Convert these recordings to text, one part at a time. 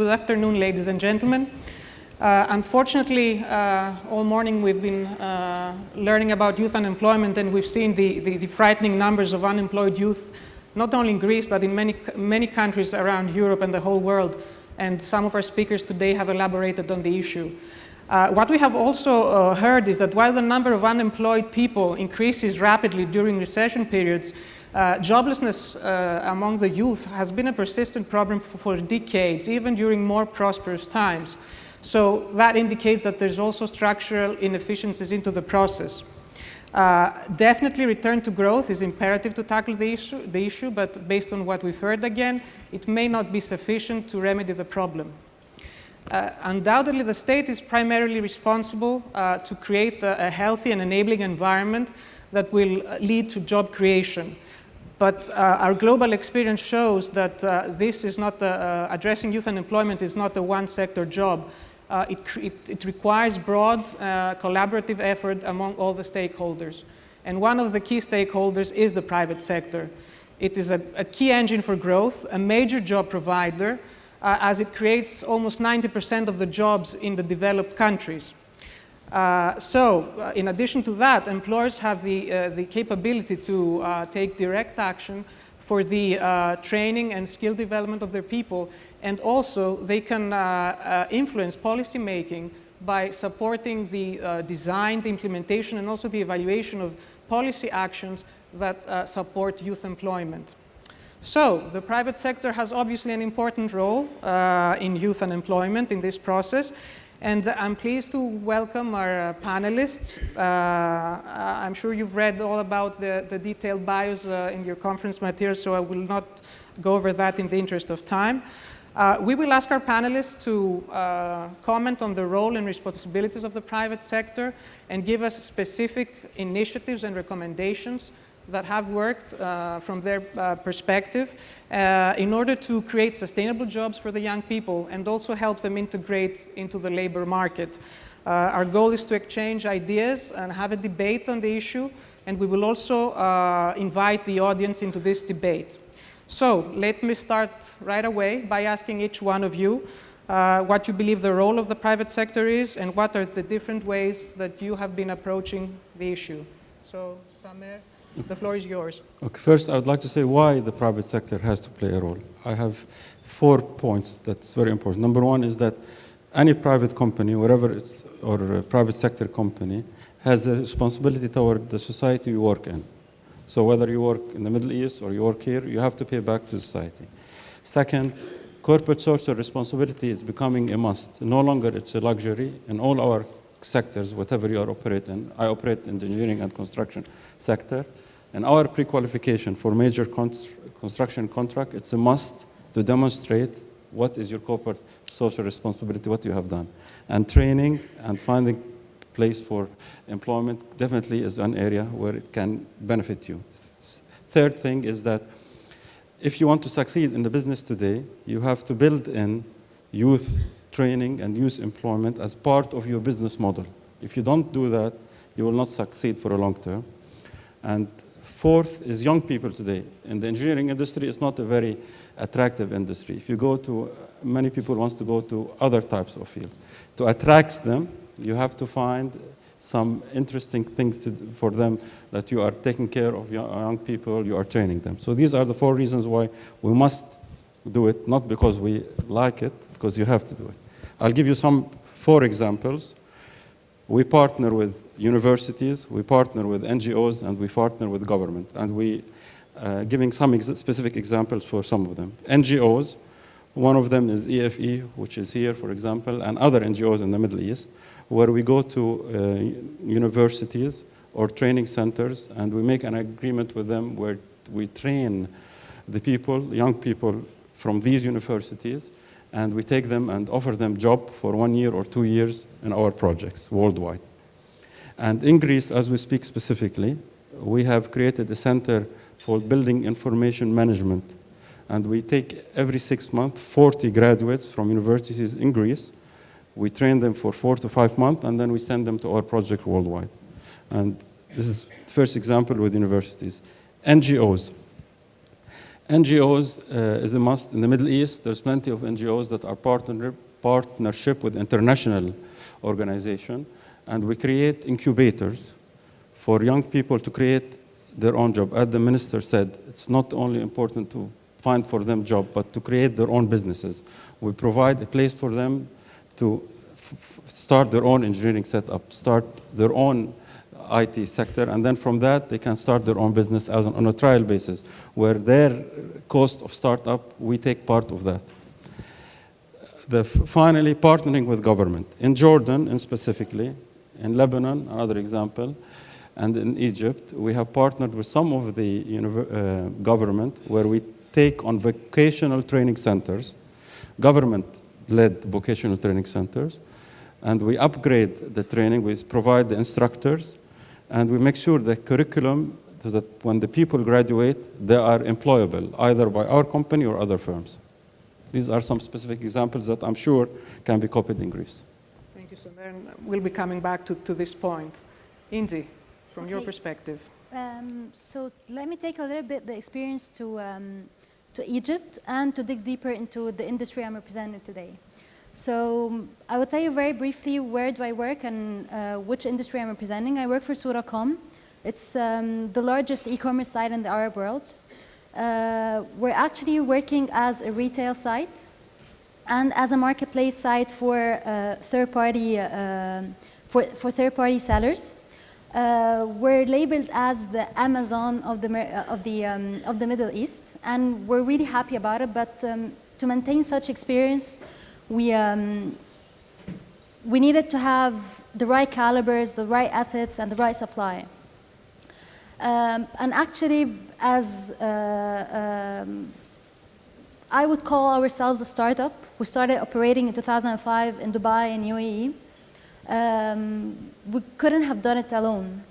Good afternoon, ladies and gentlemen. Unfortunately, all morning we've been learning about youth unemployment, and we've seen the frightening numbers of unemployed youth, not only in Greece, but in many countries around Europe and the whole world. And some of our speakers today have elaborated on the issue. What we have also heard is that while the number of unemployed people increases rapidly during recession periods, joblessness among the youth has been a persistent problem for decades, even during more prosperous times. So that indicates that there's also structural inefficiencies into the process. Definitely return to growth is imperative to tackle the issue, but based on what we've heard again, it may not be sufficient to remedy the problem. Undoubtedly, the state is primarily responsible to create a healthy and enabling environment that will lead to job creation. But our global experience shows that this is not addressing youth unemployment is not a one-sector job. It requires broad collaborative effort among all the stakeholders. And one of the key stakeholders is the private sector. It is a key engine for growth, a major job provider, as it creates almost 90% of the jobs in the developed countries. In addition to that, employers have the capability to take direct action for the training and skill development of their people, and also they can influence policy making by supporting the design, the implementation, and also the evaluation of policy actions that support youth employment. So the private sector has obviously an important role in youth unemployment in this process. And I'm pleased to welcome our panelists. I'm sure you've read all about the detailed bios in your conference material, so I will not go over that in the interest of time. We will ask our panelists to comment on the role and responsibilities of the private sector and give us specific initiatives and recommendations that have worked from their perspective in order to create sustainable jobs for the young people and also help them integrate into the labor market. Our goal is to exchange ideas and have a debate on the issue, and we will also invite the audience into this debate. So let me start right away by asking each one of you what you believe the role of the private sector is and what are the different ways that you have been approaching the issue. So, Samer, the floor is yours. Okay, first I would like to say why the private sector has to play a role. I have 4 points that's very important. Number one is that any private company, wherever it's, or a private sector company, has a responsibility toward the society you work in. So whether you work in the Middle East or you work here, you have to pay back to society. Second, corporate social responsibility is becoming a must. No longer it's a luxury. In all our sectors, whatever you are operating, I operate in the engineering and construction sector. And our pre-qualification for major construction contract, it's a must to demonstrate what is your corporate social responsibility, what you have done. And training and finding place for employment definitely is an area where it can benefit you. Third thing is that if you want to succeed in the business today, you have to build in youth training and youth employment as part of your business model. If you don't do that, you will not succeed for a long term. And fourth is young people today. In the engineering industry, it's not a very attractive industry. If you go to, many people want to go to other types of fields. To attract them, you have to find some interesting things for them, that you are taking care of young people, you are training them. So these are the 4 reasons why we must do it, not because we like it, because you have to do it. I'll give you 4 examples. We partner with universities, we partner with NGOs, and we partner with government. And we giving some specific examples for some of them. NGOs, one of them is EFE, which is here, for example, and other NGOs in the Middle East, where we go to universities or training centers, and we make an agreement with them where we train the people, young people from these universities, and we take them and offer them job for 1 year or 2 years in our projects worldwide. And in Greece, as we speak specifically, we have created a center for building information management. And we take every 6 months 40 graduates from universities in Greece. We train them for 4 to 5 months, and then we send them to our project worldwide. And this is the first example with universities. NGOs. NGOs is a must. In the Middle East, there's plenty of NGOs that are partnership with international organizations, and we create incubators for young people to create their own job. As the minister said, it's not only important to find for them job, but to create their own businesses. We provide a place for them to start their own engineering setup, start their own IT sector, and then from that they can start their own business on a trial basis, where their cost of startup, we take part of that. Finally, partnering with government. In Jordan, and specifically, in Lebanon, another example, and in Egypt, we have partnered with some of the government where we take on vocational training centers, government-led vocational training centers, and we upgrade the training, we provide the instructors, and we make sure the curriculum, so that when the people graduate, they are employable, either by our company or other firms. These are some specific examples that I'm sure can be copied in Greece. Thank you, sir. And we'll be coming back to this point. Indjy, from your perspective. So let me take a little bit the experience to Egypt and to dig deeper into the industry I'm representing today. So I will tell you very briefly where do I work and which industry I'm representing. I work for Sura.com. It's the largest e-commerce site in the Arab world. We're actually working as a retail site and as a marketplace site for third-party sellers. We're labeled as the Amazon of the Middle East, and we're really happy about it. But to maintain such experience, we needed to have the right calibers, the right assets, and the right supply. And actually, as I would call ourselves a startup. We started operating in 2005 in Dubai and UAE. We couldn't have done it alone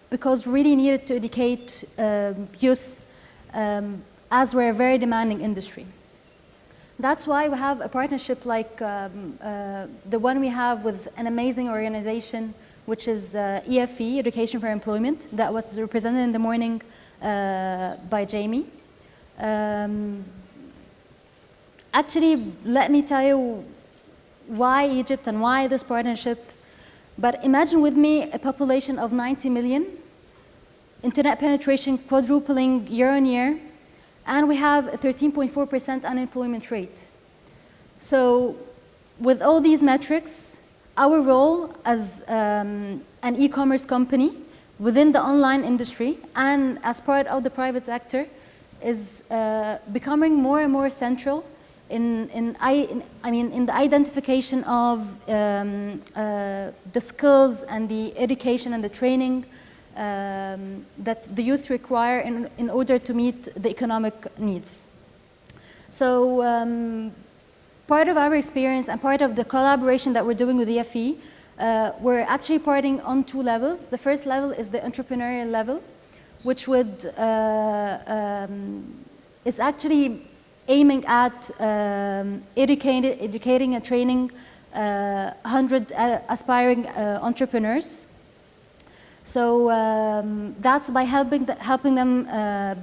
because we really needed to educate youth as we're a very demanding industry. That's why we have a partnership like the one we have with an amazing organization, which is EFE, Education for Employment, that was represented in the morning by Jamie. Actually, let me tell you why Egypt and why this partnership. But imagine with me a population of 90 million, internet penetration quadrupling year on year, and we have a 13.4% unemployment rate. So with all these metrics, our role as an e-commerce company within the online industry and as part of the private sector is becoming more and more central in the identification of the skills and the education and the training that the youth require in order to meet the economic needs. So part of our experience and part of the collaboration that we're doing with EFE, we're actually parting on two levels. The first level is the entrepreneurial level, which would is actually aiming at educating and training 100 aspiring entrepreneurs. So that's by helping them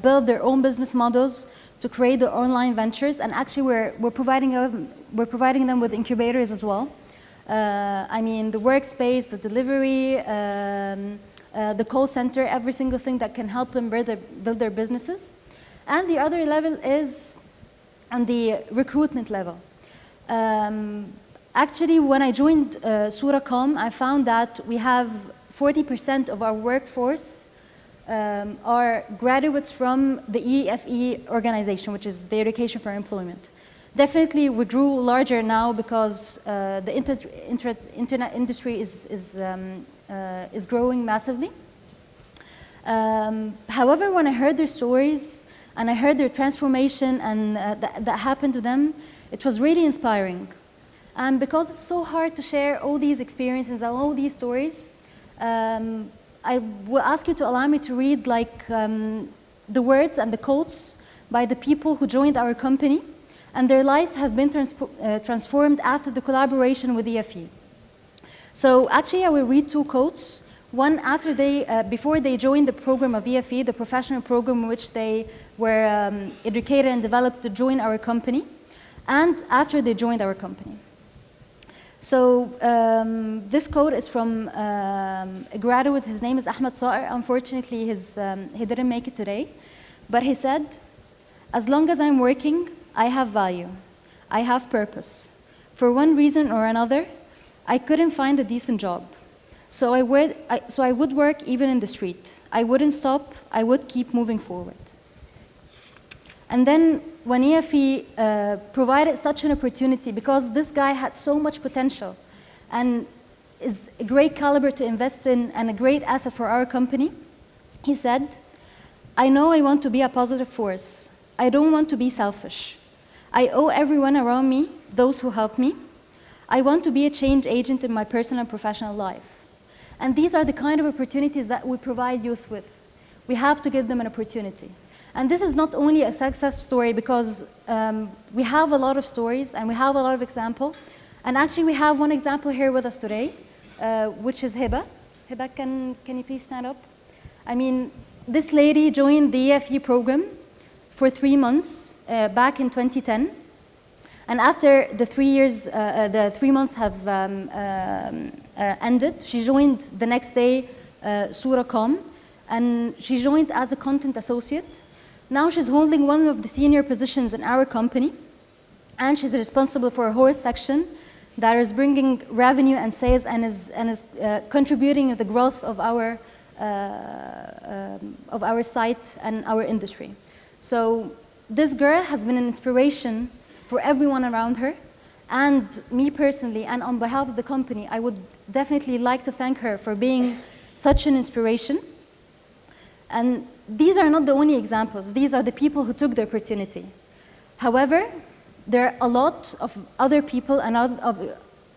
build their own business models to create their online ventures, and actually we're providing them with incubators as well. I mean, the workspace, the delivery, the call center, every single thing that can help them build their businesses. And the other level is on the recruitment level. Actually, when I joined Sura.com, I found that we have 40% of our workforce are graduates from the EFE organization, which is the Education for Employment. Definitely, we grew larger now because the internet industry is growing massively. However, when I heard their stories and I heard their transformation and that happened to them, it was really inspiring. And because it's so hard to share all these experiences and all these stories, I will ask you to allow me to read the words and the quotes by the people who joined our company, and their lives have been transformed after the collaboration with EFE. So actually, I will read two quotes. One, before they joined the program of EFE, the professional program in which they were educated and developed to join our company, and after they joined our company. So this quote is from a graduate. His name is Ahmed Saer. Unfortunately, he didn't make it today. But he said, as long as I'm working, I have value. I have purpose. For one reason or another, I couldn't find a decent job. So I would work even in the street. I wouldn't stop. I would keep moving forward. And then when EFE provided such an opportunity, because this guy had so much potential and is a great caliber to invest in and a great asset for our company, he said, I know I want to be a positive force. I don't want to be selfish. I owe everyone around me, those who help me. I want to be a change agent in my personal and professional life. And these are the kind of opportunities that we provide youth with. We have to give them an opportunity. And this is not only a success story because we have a lot of stories and we have a lot of examples. And actually we have one example here with us today, which is Hiba. Hiba, can you please stand up? I mean, this lady joined the EFE program for 3 months back in 2010. And after the 3 years, the 3 months have ended, she joined the next day Suracom, and she joined as a content associate. Now she's holding one of the senior positions in our company, and she's responsible for a whole section that is bringing revenue and sales and is contributing to the growth of our site and our industry. So this girl has been an inspiration for everyone around her, and me personally, and on behalf of the company, I would definitely like to thank her for being such an inspiration. And these are not the only examples. These are the people who took the opportunity. However, there are a lot of other people and a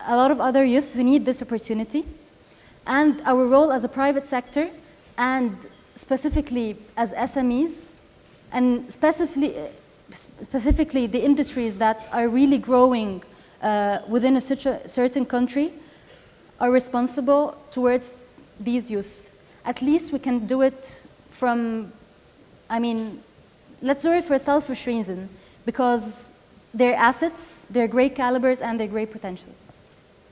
lot of other youth who need this opportunity. And our role as a private sector, and specifically as SMEs, and specifically the industries that are really growing within a certain country, are responsible towards these youth. At least we can do it from, I mean, let's do it for a selfish reason, because they're assets, they're great calibers, and they're great potentials.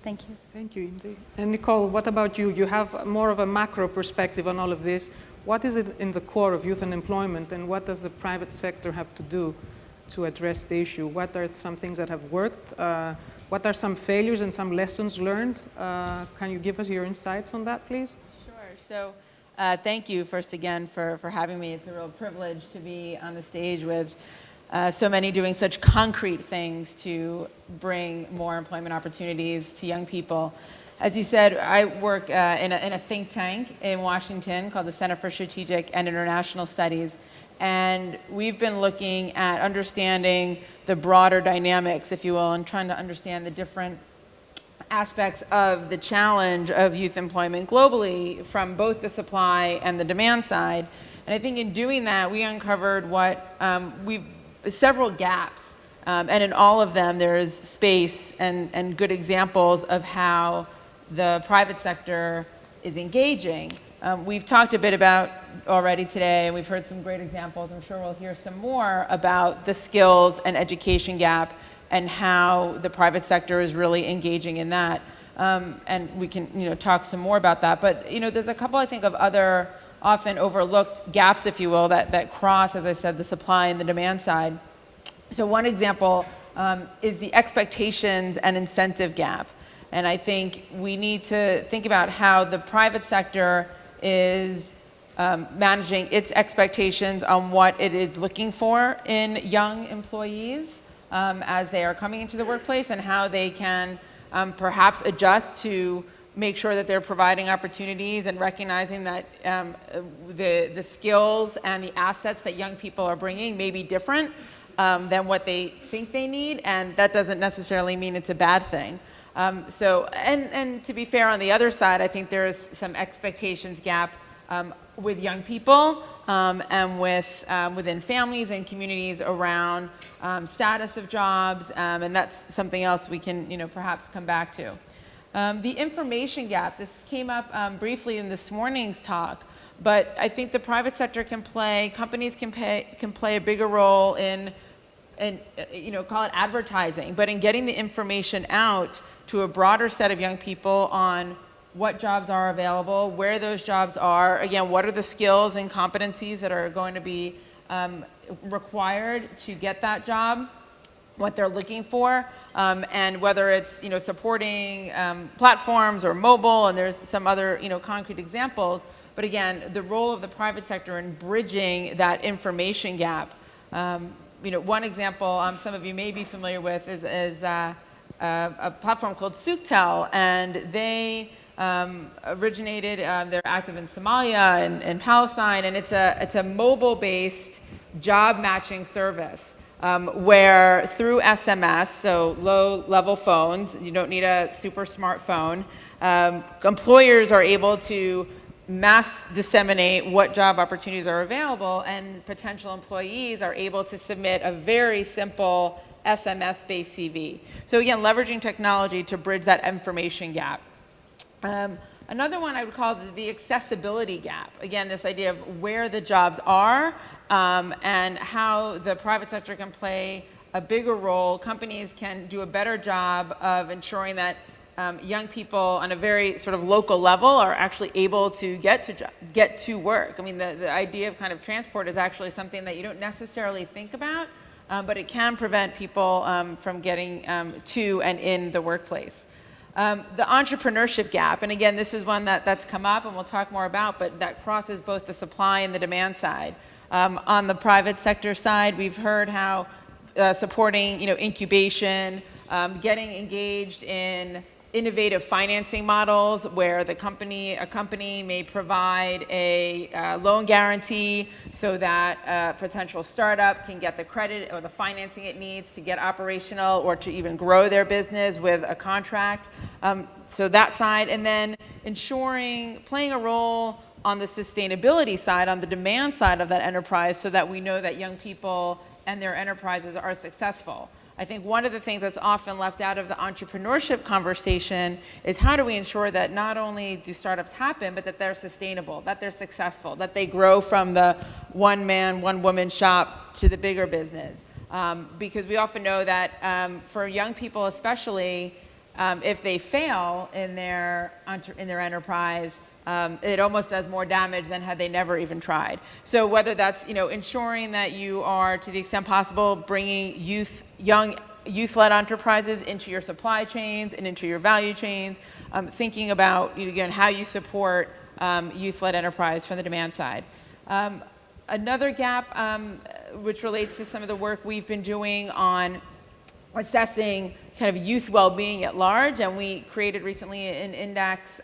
Thank you. Thank you, Indjy. And Nicole, what about you? You have more of a macro perspective on all of this. What is it in the core of youth unemployment, and what does the private sector have to do to address the issue? What are some things that have worked? What are some failures and some lessons learned? Can you give us your insights on that, please? Sure. So thank you, first again, for having me. It's a real privilege to be on the stage with so many doing such concrete things to bring more employment opportunities to young people. As you said, I work in a think tank in Washington called the Center for Strategic and International Studies. And we've been looking at understanding the broader dynamics, if you will, and trying to understand the different aspects of the challenge of youth employment globally from both the supply and the demand side. And I think in doing that, we uncovered several gaps. And in all of them, there is space and good examples of how the private sector is engaging. We've talked a bit about already today, and we've heard some great examples. I'm sure we'll hear some more about the skills and education gap and how the private sector is really engaging in that. And we can talk some more about that. But there's a couple, I think, of other often overlooked gaps, if you will, that cross, as I said, the supply and the demand side. So one example is the expectations and incentive gap. And I think we need to think about how the private sector is managing its expectations on what it is looking for in young employees as they are coming into the workplace, and how they can perhaps adjust to make sure that they're providing opportunities and recognizing that the skills and the assets that young people are bringing may be different than what they think they need, and that doesn't necessarily mean it's a bad thing. And to be fair, on the other side, I think there is some expectations gap with young people and within families and communities around status of jobs, and that's something else we can perhaps come back to. The information gap, this came up briefly in this morning's talk, but I think the private sector can play, companies can play a bigger role in call it advertising, but in getting the information out to a broader set of young people on what jobs are available, where those jobs are, again, what are the skills and competencies that are going to be required to get that job, what they're looking for, and whether it's supporting platforms or mobile, and there's some other concrete examples. But again, the role of the private sector in bridging that information gap. One example some of you may be familiar with is a platform called Souktel, and they originated. They're active in Somalia and Palestine, and it's a mobile-based job matching service. Where through SMS, so low-level phones, you don't need a super smartphone, employers are able to mass disseminate what job opportunities are available, and potential employees are able to submit a very simple SMS-based CV. So again, leveraging technology to bridge that information gap. Another one I would call the accessibility gap. Again, this idea of where the jobs are and how the private sector can play a bigger role. Companies can do a better job of ensuring that young people on a very sort of local level are actually able to get to work. I mean, the idea of kind of transport is actually something that you don't necessarily think about, but it can prevent people from getting to and in the workplace. The entrepreneurship gap, and again, this is one that's come up and we'll talk more about, but that crosses both the supply and the demand side. On the private sector side, we've heard how supporting incubation, getting engaged in innovative financing models where a company may provide a loan guarantee so that a potential startup can get the credit or the financing it needs to get operational or to even grow their business with a contract. So that side, and then playing a role on the sustainability side, on the demand side of that enterprise, so that we know that young people and their enterprises are successful. I think one of the things that's often left out of the entrepreneurship conversation is how do we ensure that not only do startups happen, but that they're sustainable, that they're successful, that they grow from the one man, one woman shop to the bigger business. Because we often know that for young people especially, if they fail in their enterprise, it almost does more damage than had they never even tried. So whether that's ensuring that you are, to the extent possible, bringing young youth-led enterprises into your supply chains and into your value chains, thinking about again how you support youth-led enterprise from the demand side. Another gap which relates to some of the work we've been doing on assessing kind of youth well-being at large, and we created recently an index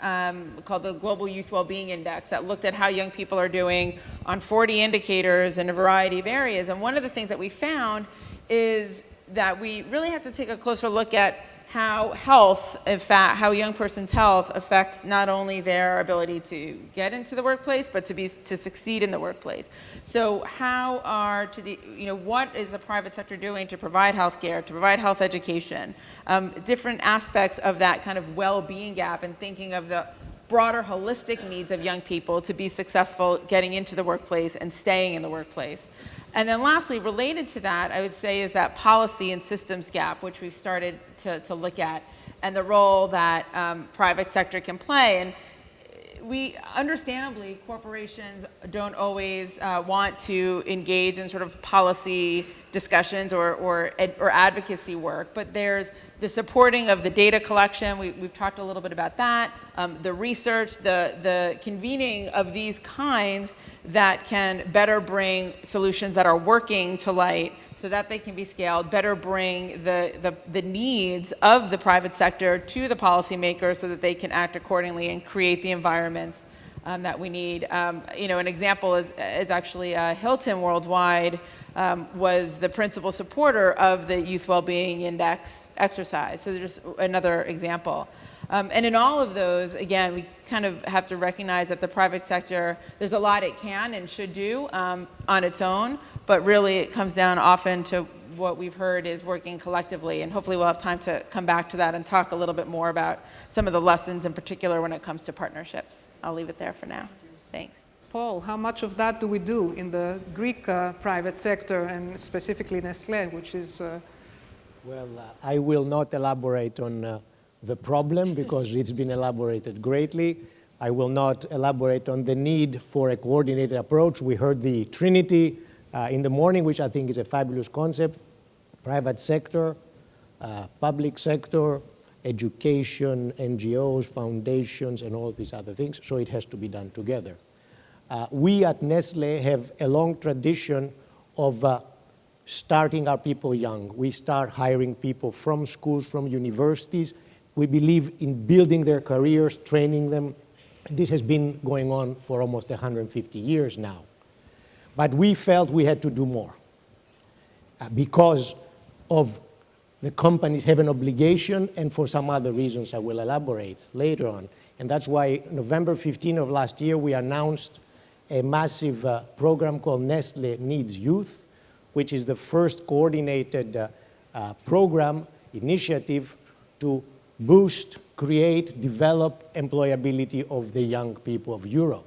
called the Global Youth Well-being Index that looked at how young people are doing on 40 indicators in a variety of areas. And one of the things that we found is that we really have to take a closer look at how health, in fact, how a young person's health affects not only their ability to get into the workplace, but to succeed in the workplace. So what is the private sector doing to provide health care, to provide health education, different aspects of that kind of well-being gap, and thinking of the broader holistic needs of young people to be successful getting into the workplace and staying in the workplace. And then lastly, related to that, I would say is that policy and systems gap, which we've started to look at, and the role that private sector can play. And we, understandably, corporations don't always want to engage in sort of policy discussions or advocacy work, but there's the supporting of the data collection, we've talked a little bit about that, the research, the convening of these kinds that can better bring solutions that are working to light so that they can be scaled, better bring the needs of the private sector to the policymakers so that they can act accordingly and create the environments that we need. An example is actually Hilton Worldwide was the principal supporter of the Youth Wellbeing Index exercise. So there's just another example. And in all of those, again, we kind of have to recognize that the private sector, there's a lot it can and should do on its own, but really it comes down often to what we've heard is working collectively, and hopefully we'll have time to come back to that and talk a little bit more about some of the lessons in particular when it comes to partnerships. I'll leave it there for now. Thanks. Paul, how much of that do we do in the Greek private sector, and specifically Nestle, which is... Well, I will not elaborate on the problem because it's been elaborated greatly. I will not elaborate on the need for a coordinated approach. We heard the Trinity in the morning, which I think is a fabulous concept: private sector, public sector, education, NGOs, foundations, and all these other things. So it has to be done together. We at Nestle have a long tradition of starting our people young. We start hiring people from schools, from universities. We believe in building their careers, training them. This has been going on for almost 150 years now. But we felt we had to do more because of the companies have an obligation, and for some other reasons I will elaborate later on. And that's why November 15 of last year we announced a massive program called Nestle Needs Youth, which is the first coordinated program initiative to boost, create, develop employability of the young people of Europe.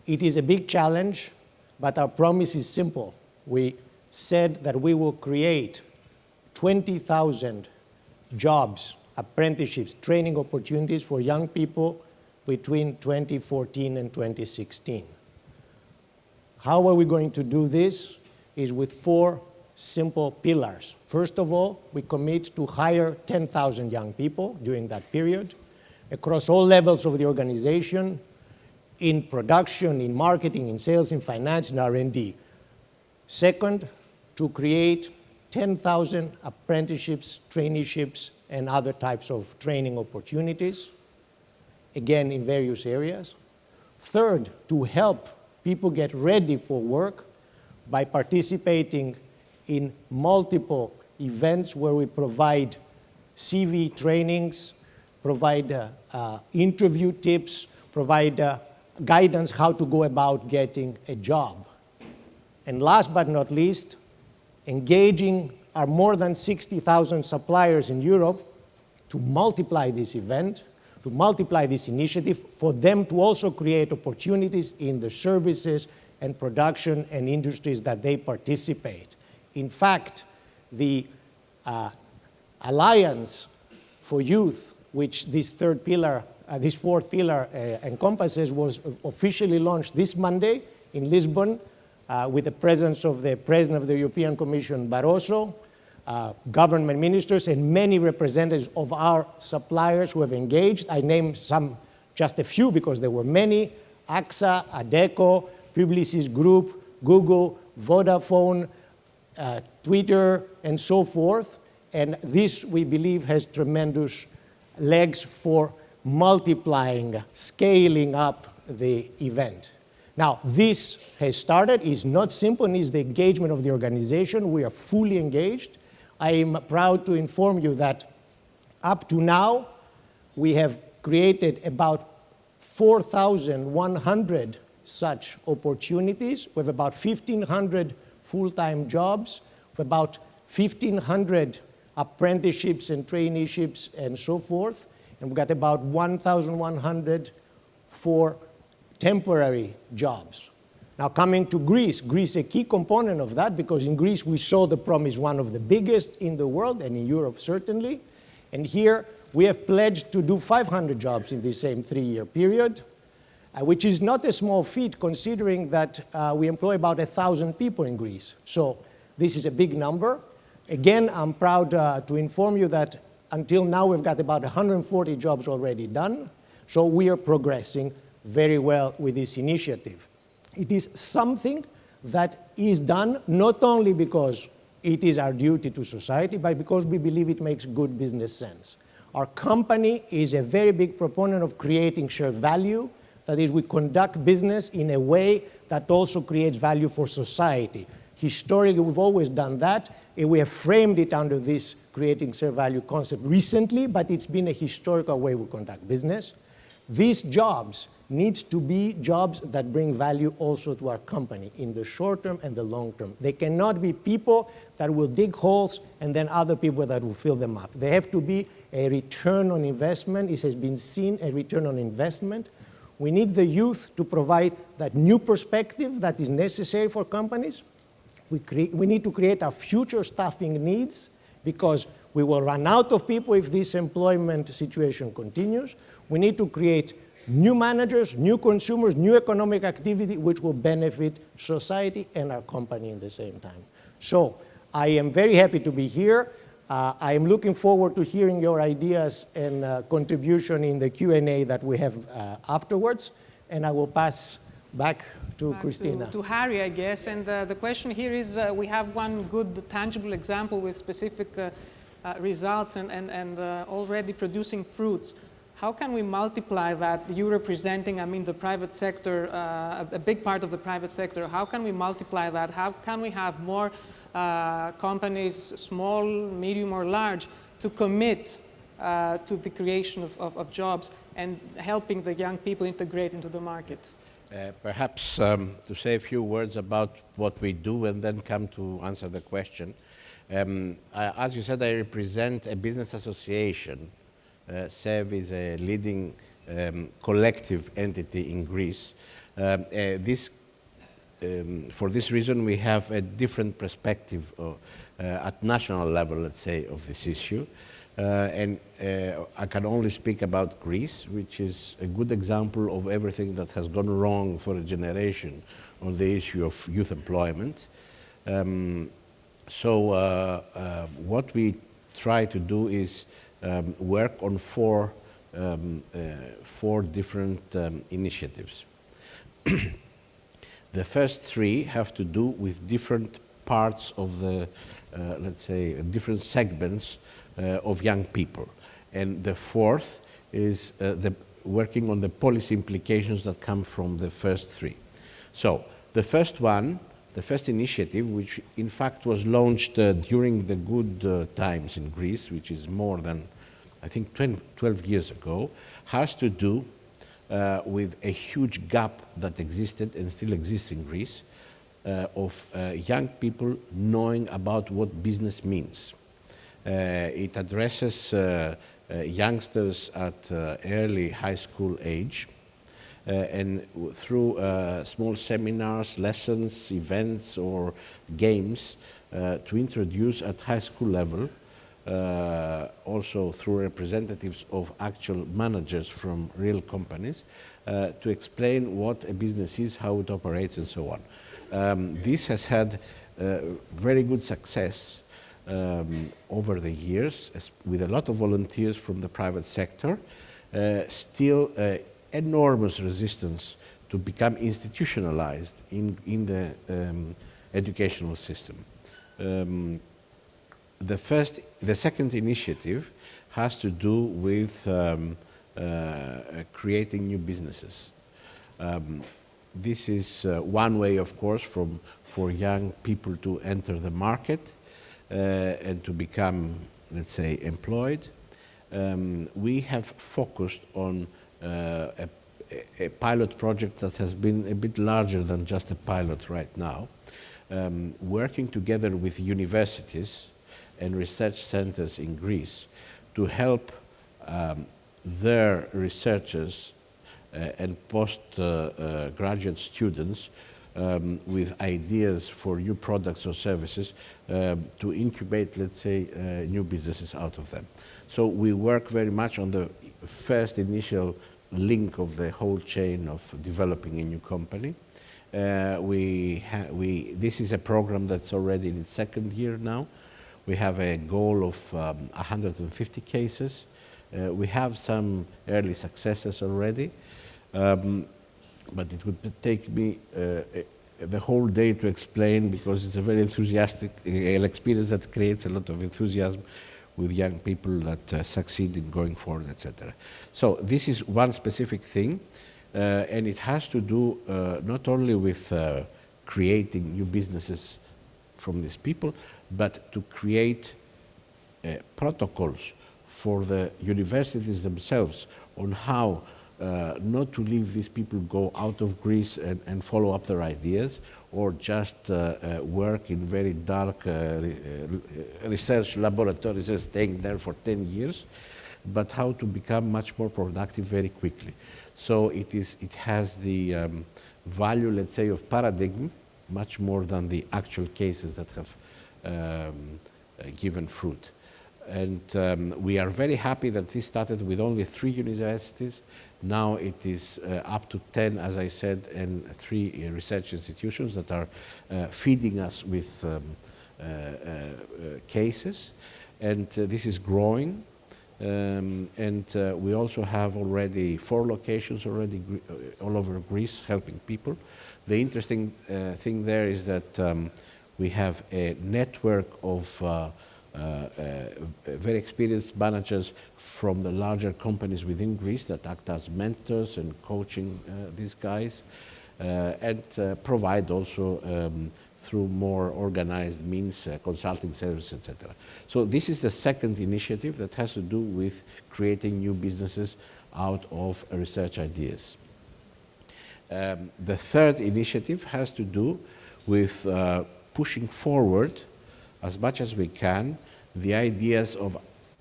It is a big challenge, but our promise is simple. We said that we will create 20,000 jobs, apprenticeships, training opportunities for young people between 2014 and 2016. How are we going to do this? Is with 4 simple pillars. First of all, we commit to hire 10,000 young people during that period across all levels of the organization, in production, in marketing, in sales, in finance, in R&D. Second, to create 10,000 apprenticeships, traineeships, and other types of training opportunities, again in various areas. Third, to help people get ready for work by participating in multiple events where we provide CV trainings, provide interview tips, provide guidance how to go about getting a job. And last but not least, engaging our more than 60,000 suppliers in Europe to multiply this event, to multiply this initiative, for them to also create opportunities in the services and production and industries that they participate. In fact, the Alliance for Youth, which this fourth pillar encompasses, was officially launched this Monday in Lisbon with the presence of the President of the European Commission, Barroso, government ministers, and many representatives of our suppliers who have engaged. I named just a few because there were many: AXA, Adecco, Publicis Group, Google, Vodafone, Twitter, and so forth. And this, we believe, has tremendous legs for multiplying, scaling up the event. Now, this has started. It's not simple, and it's the engagement of the organization. We are fully engaged. I am proud to inform you that up to now, we have created about 4,100 such opportunities. We have about 1,500 full-time jobs, with about 1,500 apprenticeships and traineeships and so forth. And we've got about 1,100 for temporary jobs. Now coming to Greece, Greece a key component of that, because in Greece we saw the promise one of the biggest in the world, and in Europe certainly. And here we have pledged to do 500 jobs in the same 3-year period, which is not a small feat considering that we employ about 1,000 people in Greece. So this is a big number. Again, I'm proud to inform you that until now we've got about 140 jobs already done. So we are progressing very well with this initiative. It is something that is done not only because it is our duty to society, but because we believe it makes good business sense. Our company is a very big proponent of creating shared value. That is, we conduct business in a way that also creates value for society. Historically, we've always done that, and we have framed it under this creating shared value concept recently, but it's been a historical way we conduct business. these jobs need to be jobs that bring value also to our company in the short term and the long term. They cannot be people that will dig holes and then other people that will fill them up. They have to be a return on investment. It has been seen a return on investment. We need the youth to provide that new perspective that is necessary for companies. We need to create our future staffing needs because we will run out of people if this employment situation continues. We need to create new managers, new consumers, new economic activity which will benefit society and our company at the same time. So I am very happy to be here. I am looking forward to hearing your ideas and contribution in the Q&A that we have afterwards. And I will pass back to Christina. To Khoury, I guess. And the question here is, we have one good tangible example with specific results and already producing fruits. How can we multiply that? You representing, I mean, the private sector, a big part of the private sector. How can we multiply that? How can we have more companies, small, medium, or large, to commit to the creation of jobs and helping the young people integrate into the market? Perhaps to say a few words about what we do and then come to answer the question. As you said, I represent a business association. SEV is a leading collective entity in Greece. For this reason, we have a different perspective at national level, let's say, of this issue. I can only speak about Greece, which is a good example of everything that has gone wrong for a generation on the issue of youth employment. What we try to do is work on four different initiatives. The first three have to do with different parts of the, let's say, different segments of young people. And the fourth is working on the policy implications that come from the first three. So the first one, the first initiative, which in fact was launched during the good times in Greece, which is more than, I think, 12 years ago, has to do with a huge gap that existed and still exists in Greece of young people knowing about what business means. It addresses youngsters at early high school age and through small seminars, lessons, events or games to introduce at high school level, also through representatives of actual managers from real companies, to explain what a business is, how it operates and so on. This has had very good success over the years with a lot of volunteers from the private sector, still enormous resistance to become institutionalized in the educational system. The second initiative has to do with creating new businesses. This is one way, of course, for young people to enter the market and to become, let's say, employed. We have focused on a pilot project that has been a bit larger than just a pilot right now, working together with universities and research centers in Greece to help their researchers and postgraduate students with ideas for new products or services to incubate, let's say, new businesses out of them. So we work very much on the first initial link of the whole chain of developing a new company. This is a program that's already in its second year now. We have a goal of 150 cases. We have some early successes already, but it would take me the whole day to explain because it's a very enthusiastic experience that creates a lot of enthusiasm with young people that succeed in going forward, etc. So this is one specific thing, and it has to do not only with creating new businesses from these people, but to create protocols for the universities themselves on how not to leave these people go out of Greece and follow up their ideas, or just work in very dark research laboratories and staying there for 10 years, but how to become much more productive very quickly. So it has the value, let's say, of paradigm, much more than the actual cases that have given fruit. And we are very happy that this started with only 3 universities. Now it is up to 10, as I said, and 3 research institutions that are feeding us with cases. And this is growing. And we also have already 4 locations already all over Greece helping people. The interesting thing there is that we have a network of very experienced managers from the larger companies within Greece that act as mentors and coaching these guys, and provide also through more organized means consulting services, etc. So this is the second initiative that has to do with creating new businesses out of research ideas. The third initiative has to do with pushing forward as much as we can the ideas of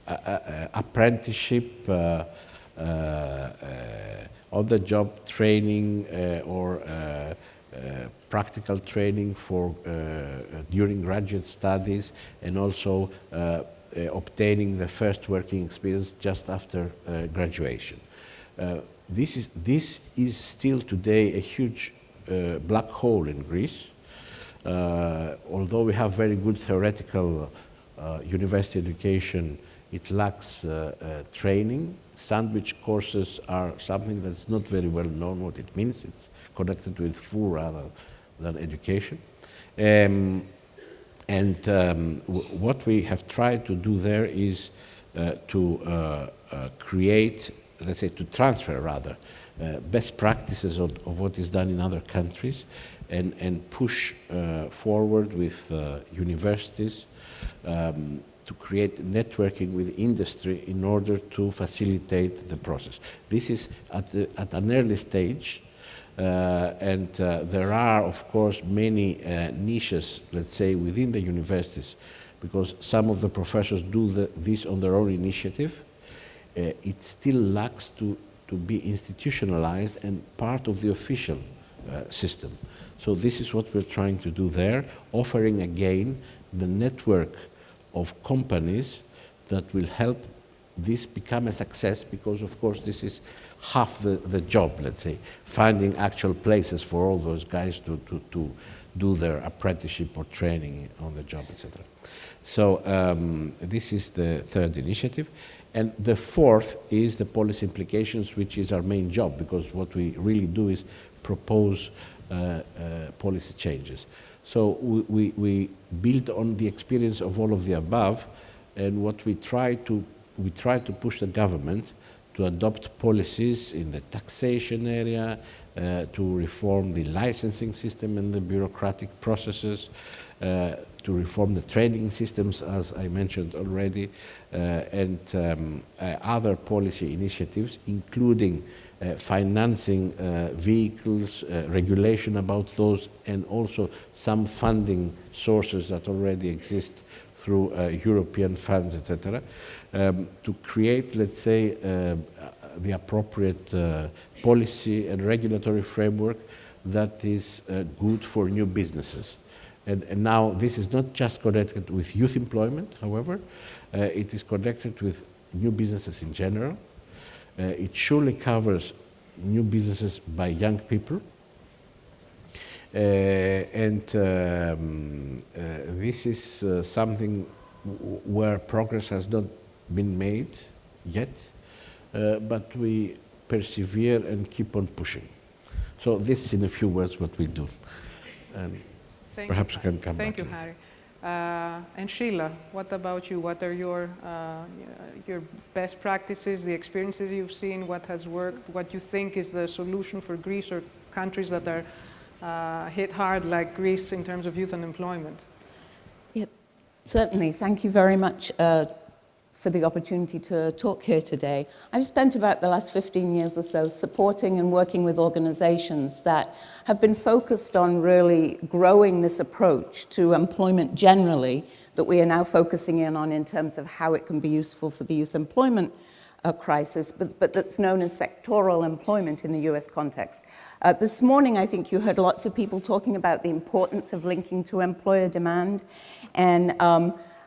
apprenticeship, on-the-job training, or practical training for during graduate studies, and also obtaining the first working experience just after graduation. This is still today a huge black hole in Greece. Although we have very good theoretical university education, it lacks training. Sandwich courses are something that's not very well known what it means. It's connected with food rather than education. What we have tried to do there is to create, let's say, to transfer rather, best practices of what is done in other countries, and push forward with universities to create networking with industry in order to facilitate the process. This is at an early stage, and there are, of course, many niches, let's say, within the universities, because some of the professors do this on their own initiative. It still lacks to be institutionalized and part of the official system. So this is what we're trying to do there, offering again the network of companies that will help this become a success, because of course this is half the job, let's say, finding actual places for all those guys to do their apprenticeship or training on the job, etc. So this is the third initiative. And the fourth is the policy implications, which is our main job, because what we really do is propose policy changes. So we build on the experience of all of the above, and what we try to push the government to adopt policies in the taxation area, to reform the licensing system and the bureaucratic processes, to reform the training systems, as I mentioned already, and other policy initiatives, including financing vehicles, regulation about those, and also some funding sources that already exist through European funds, etc., to create, let's say, the appropriate policy and regulatory framework that is good for new businesses. And now this is not just connected with youth employment, however, it is connected with new businesses in general. It surely covers new businesses by young people. This is something where progress has not been made yet, but we persevere and keep on pushing. So this is in a few words what we do. Perhaps you can come back. Thank you, Khoury. And Sheila, what about you? What are your best practices, the experiences you've seen, what has worked, what you think is the solution for Greece or countries that are hit hard like Greece in terms of youth unemployment? Yeah, certainly. Thank you very much for the opportunity to talk here today. I've spent about the last 15 years or so supporting and working with organizations that have been focused on really growing this approach to employment generally that we are now focusing in terms of how it can be useful for the youth employment crisis, but that's known as sectoral employment in the US context. This morning, I think you heard lots of people talking about the importance of linking to employer demand, and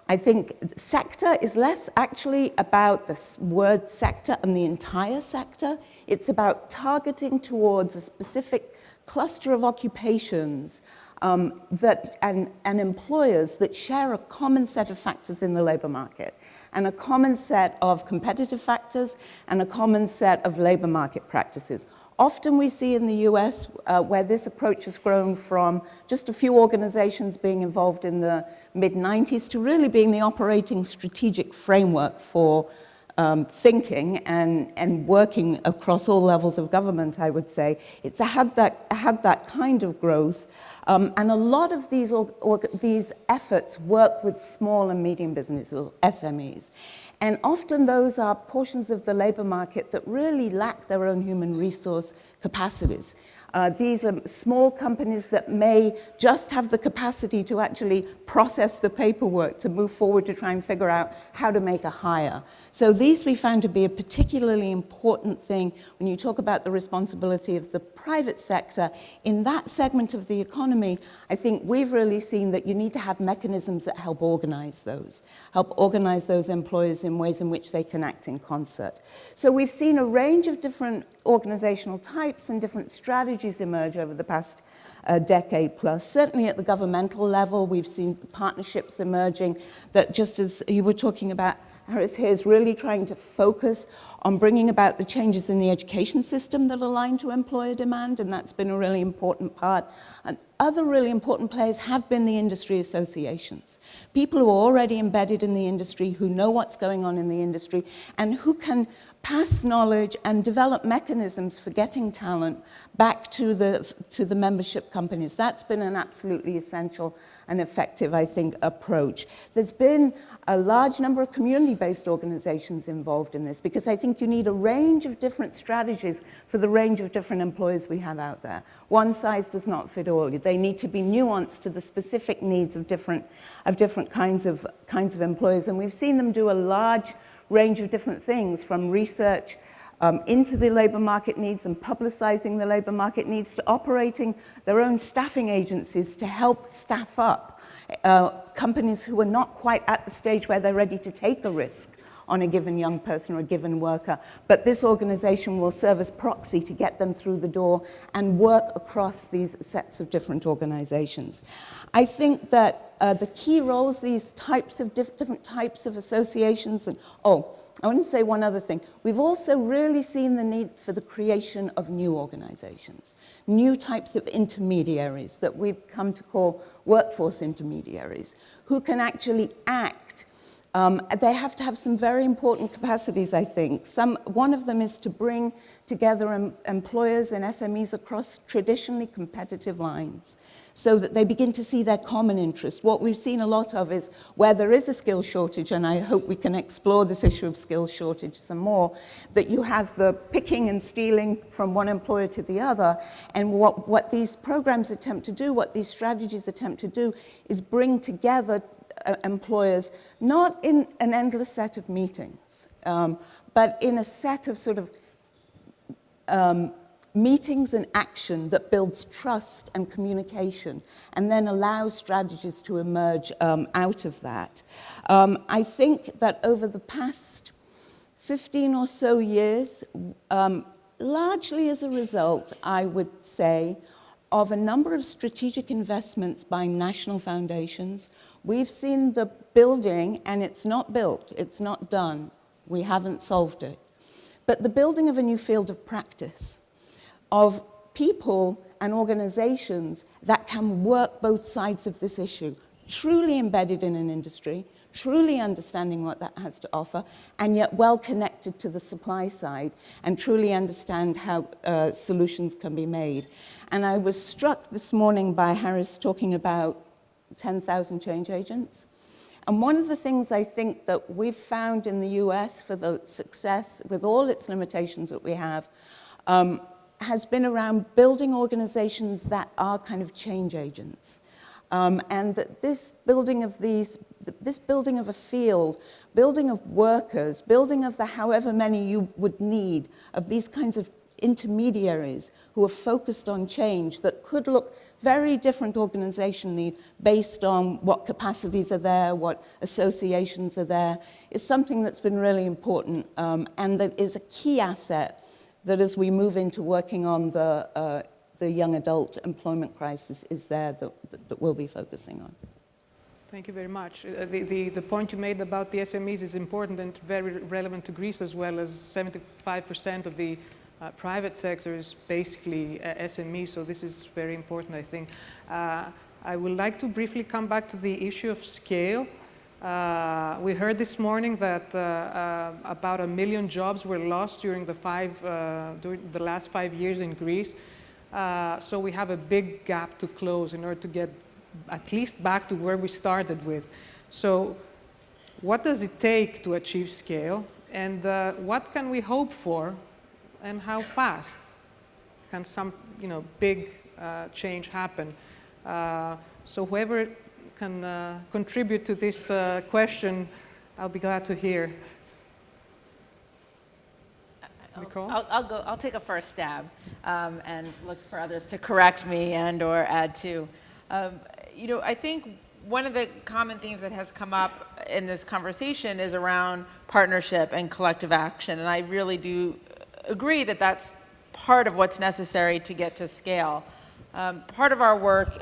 I think sector is less actually about the word sector and the entire sector. It's about targeting towards a specific cluster of occupations and employers that share a common set of factors in the labor market, and a common set of competitive factors, and a common set of labor market practices. Often we see in the US where this approach has grown from just a few organizations being involved in the mid-90s to really being the operating strategic framework for thinking and working across all levels of government, I would say. It's had that kind of growth. And a lot of these efforts work with small and medium businesses, SMEs. And often those are portions of the labor market that really lack their own human resource capacities. These are small companies that may just have the capacity to actually process the paperwork to move forward to try and figure out how to make a hire. So these we found to be a particularly important thing when you talk about the responsibility of the private sector. In that segment of the economy, I think we've really seen that you need to have mechanisms that help organize those employers in ways in which they can act in concert. So we've seen a range of different organizational types and different strategies emerge over the past decade plus. Certainly at the governmental level, we've seen partnerships emerging that, just as you were talking about, Harris here, is really trying to focus on bringing about the changes in the education system that align to employer demand, and that's been a really important part. And other really important players have been the industry associations. People who are already embedded in the industry, who know what's going on in the industry, and who can pass knowledge and develop mechanisms for getting talent back to the membership companies. That's been an absolutely essential and effective, I think, approach. There's been a large number of community-based organizations involved in this, because I think you need a range of different strategies for the range of different employers we have out there. One size does not fit all. They need to be nuanced to the specific needs of different kinds of employers, and we've seen them do a large range of different things, from research into the labor market needs and publicizing the labor market needs, to operating their own staffing agencies to help staff up companies who are not quite at the stage where they're ready to take a risk on a given young person or a given worker. But this organization will serve as proxy to get them through the door and work across these sets of different organizations. I think that the key roles, these types of different types of associations, and I want to say one other thing. We've also really seen the need for the creation of new organizations, new types of intermediaries that we've come to call workforce intermediaries, who can actually act. They have to have some very important capacities, I think. One of them is to bring together employers and SMEs across traditionally competitive lines, so that they begin to see their common interest. What we've seen a lot of is where there is a skill shortage, and I hope we can explore this issue of skill shortage some more, that you have the picking and stealing from one employer to the other. And what these programs attempt to do, what these strategies attempt to do, is bring together employers, not in an endless set of meetings, but in a set of sort of meetings and action that builds trust and communication, and then allows strategies to emerge out of that. I think that over the past 15 or so years, largely as a result, I would say, of a number of strategic investments by national foundations, we've seen the building, and it's not built, it's not done, we haven't solved it, but the building of a new field of practice, of people and organizations that can work both sides of this issue, truly embedded in an industry, truly understanding what that has to offer, and yet well connected to the supply side, and truly understand how solutions can be made. And I was struck this morning by Harris talking about 10,000 change agents. And one of the things I think that we've found in the US for the success, with all its limitations that we have, has been around building organizations that are kind of change agents. And that this building of a field, building of workers, building of the however many you would need, of these kinds of intermediaries who are focused on change that could look very different organizationally based on what capacities are there, what associations are there, is something that's been really important and that is a key asset that as we move into working on the young adult employment crisis is there that we'll be focusing on. Thank you very much. The point you made about the SMEs is important and very relevant to Greece as well, as 75% of the private sector is basically SME, so this is very important, I think. I would like to briefly come back to the issue of scale. We heard this morning that about 1 million jobs were lost during the last 5 years in Greece. So we have a big gap to close in order to get at least back to where we started with. So what does it take to achieve scale? And what can we hope for? And how fast can some big change happen? So whoever can contribute to this question, I'll be glad to hear. Nicole? I'll take a first stab and look for others to correct me and or add to. I think one of the common themes that has come up in this conversation is around partnership and collective action, and I really do agree that that's part of what's necessary to get to scale. Part of our work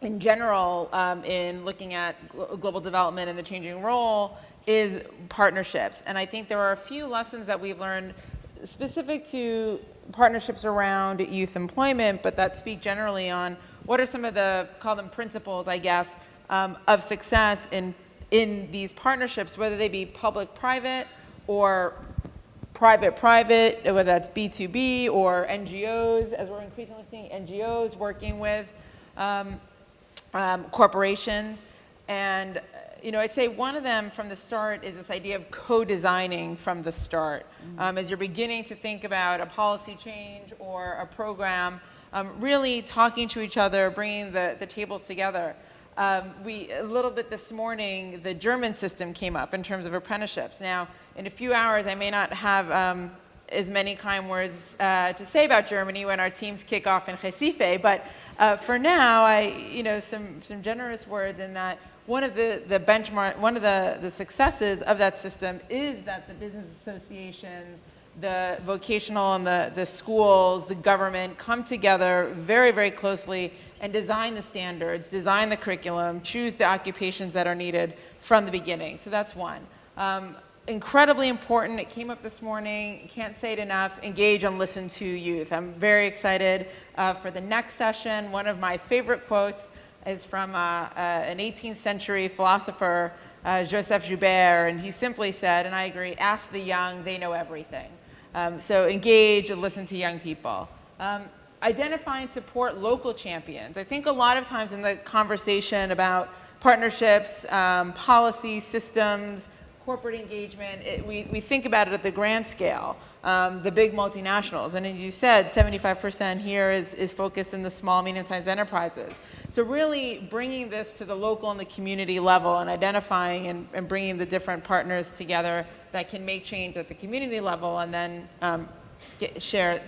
in general in looking at global development and the changing role is partnerships. And I think there are a few lessons that we've learned specific to partnerships around youth employment, but that speak generally on what are some of the, call them principles, I guess, of success in these partnerships, whether they be public-private or private-private, whether that's B2B or NGOs, as we're increasingly seeing NGOs working with corporations. And I'd say one of them from the start is this idea of co-designing from the start. As you're beginning to think about a policy change or a program, really talking to each other, bringing the tables together. A little bit this morning, the German system came up in terms of apprenticeships. Now, in a few hours, I may not have as many kind words to say about Germany when our teams kick off in Recife, but for now, some generous words in that one of the successes of that system is that the business associations, the vocational and the schools, the government come together very, very closely and design the standards, design the curriculum, choose the occupations that are needed from the beginning. So that's one. Incredibly important, it came up this morning, can't say it enough, engage and listen to youth. I'm very excited for the next session. One of my favorite quotes is from an 18th century philosopher, Joseph Joubert, and he simply said, and I agree, ask the young, they know everything. So engage and listen to young people. Identify and support local champions. I think a lot of times in the conversation about partnerships, policy, systems, corporate engagement, we think about it at the grand scale, the big multinationals. And as you said, 75% here is focused in the small, medium-sized enterprises. So really bringing this to the local and the community level and identifying and bringing the different partners together that can make change at the community level and then scale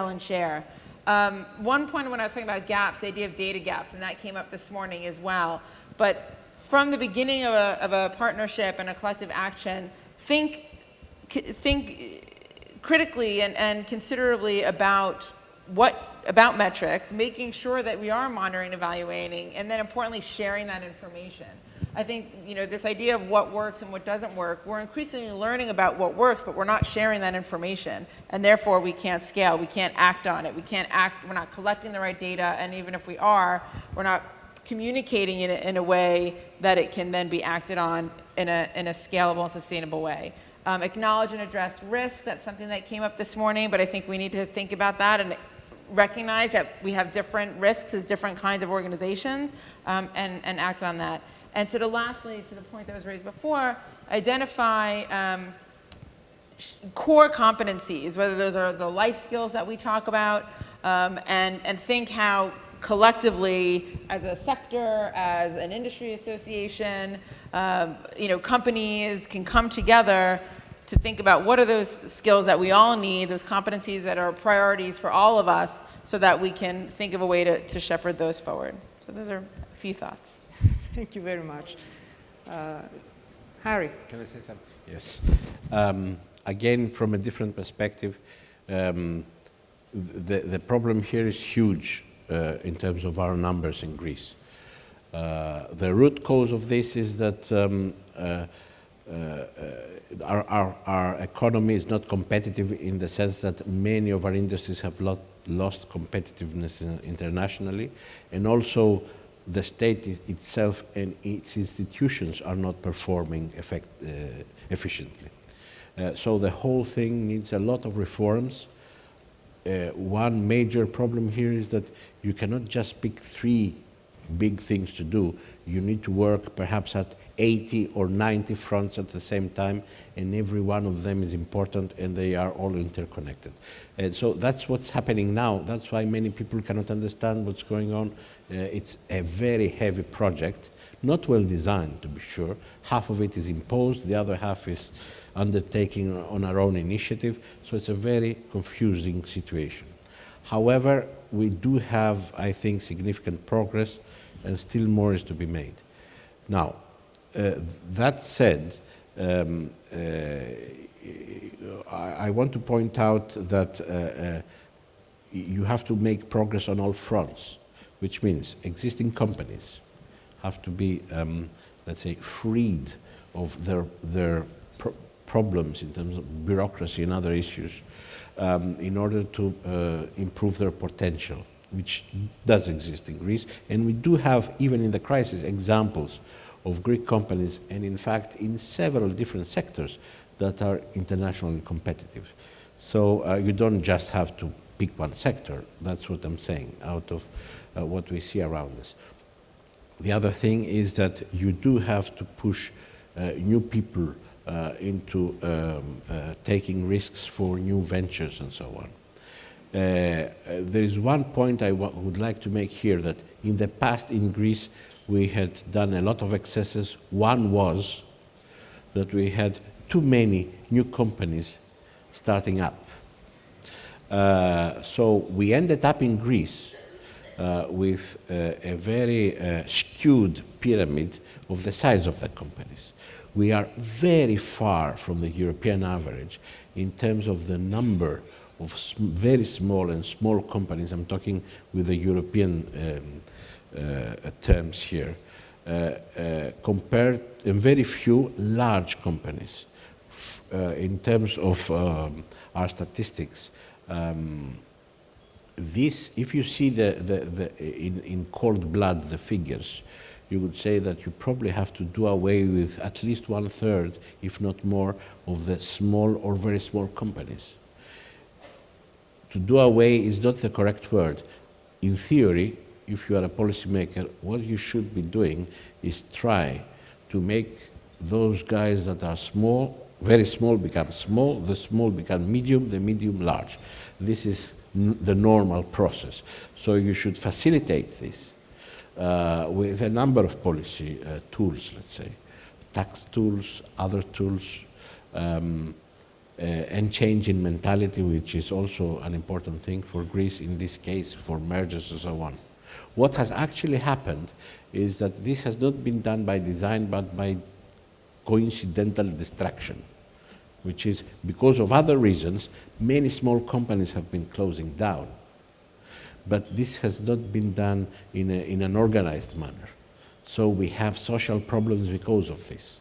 and share. One point when I was talking about gaps, the idea of data gaps, and that came up this morning as well. But from the beginning of a partnership and a collective action, think critically and considerably about metrics, making sure that we are monitoring, evaluating, and then importantly sharing that information. I think this idea of what works and what doesn't work, we're increasingly learning about what works, but we're not sharing that information, and therefore we can't scale, we can't act on it, we're not collecting the right data, and even if we are, we're not communicating it in a way that it can then be acted on in a scalable and sustainable way. Acknowledge and address risk, that's something that came up this morning, but I think we need to think about that and recognize that we have different risks as different kinds of organizations and act on that. And sort of lastly, to the point that was raised before, identify core competencies, whether those are the life skills that we talk about, and think how collectively, as a sector, as an industry association, companies can come together to think about what are those skills that we all need, those competencies that are priorities for all of us, so that we can think of a way to shepherd those forward. So those are a few thoughts. Thank you very much. Harry. Can I say something? Yes. Again, from a different perspective, the problem here is huge in terms of our numbers in Greece. The root cause of this is that our economy is not competitive in the sense that many of our industries have lost competitiveness internationally, and also the state itself and its institutions are not performing efficiently. So the whole thing needs a lot of reforms. One major problem here is that you cannot just pick 3 big things to do. You need to work perhaps at 80 or 90 fronts at the same time, and every one of them is important, and they are all interconnected. And so that's what's happening now. That's why many people cannot understand what's going on. It's a very heavy project, not well designed, to be sure. Half of it is imposed, the other half is undertaking on our own initiative, so it's a very confusing situation. However, we do have, I think, significant progress, and still more is to be made. Now, that said, I want to point out that you have to make progress on all fronts, which means existing companies have to be, let's say, freed of their problems in terms of bureaucracy and other issues in order to improve their potential, which does exist in Greece. And we do have, even in the crisis, examples of Greek companies, and in fact in several different sectors, that are internationally competitive. So you don't just have to pick one sector. That's what I'm saying, out of what we see around us. The other thing is that you do have to push new people into taking risks for new ventures and so on. There is one point I would like to make here, that in the past in Greece we had done a lot of excesses. One was that we had too many new companies starting up. So we ended up in Greece with a very skewed pyramid of the size of the companies. We are very far from the European average in terms of the number of very small and small companies. I'm talking with the European terms here, compared, and very few large companies. In terms of our statistics, this, if you see in cold blood the figures, you would say that you probably have to do away with at least 1/3, if not more, of the small or very small companies. To do away is not the correct word. In theory, if you are a policymaker, what you should be doing is try to make those guys that are small, very small, become small, the small become medium, the medium large. This is the normal process. So you should facilitate this with a number of policy tools, let's say, tax tools, other tools, and change in mentality, which is also an important thing for Greece in this case, for mergers and so on. What has actually happened is that this has not been done by design, but by coincidental distraction, which is because of other reasons, many small companies have been closing down. But this has not been done in an organized manner. So we have social problems because of this.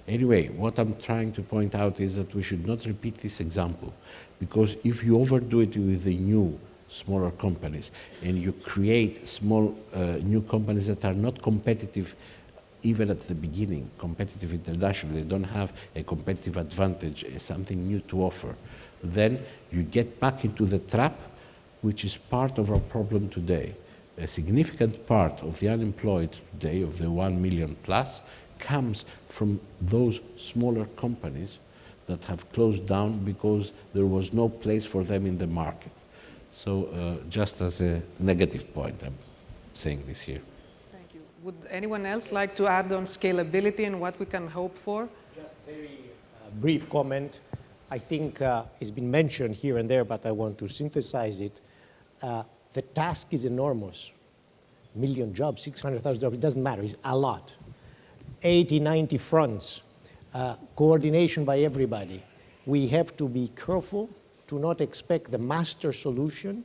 Anyway, what I'm trying to point out is that we should not repeat this example, because if you overdo it with the new, smaller companies, and you create small new companies that are not competitive even at the beginning, competitive internationally, they don't have a competitive advantage, something new to offer, then you get back into the trap, which is part of our problem today. a significant part of the unemployed today, of the 1 million plus, comes from those smaller companies that have closed down because there was no place for them in the market. So just as a negative point, I'm saying this here. Thank you. Would anyone else like to add on scalability and what we can hope for? Just very brief comment. I think it's been mentioned here and there, but I want to synthesize it. The task is enormous. 1 million jobs, 600,000 jobs, it doesn't matter, it's a lot. 80, 90 fronts, coordination by everybody. We have to be careful to not expect the master solution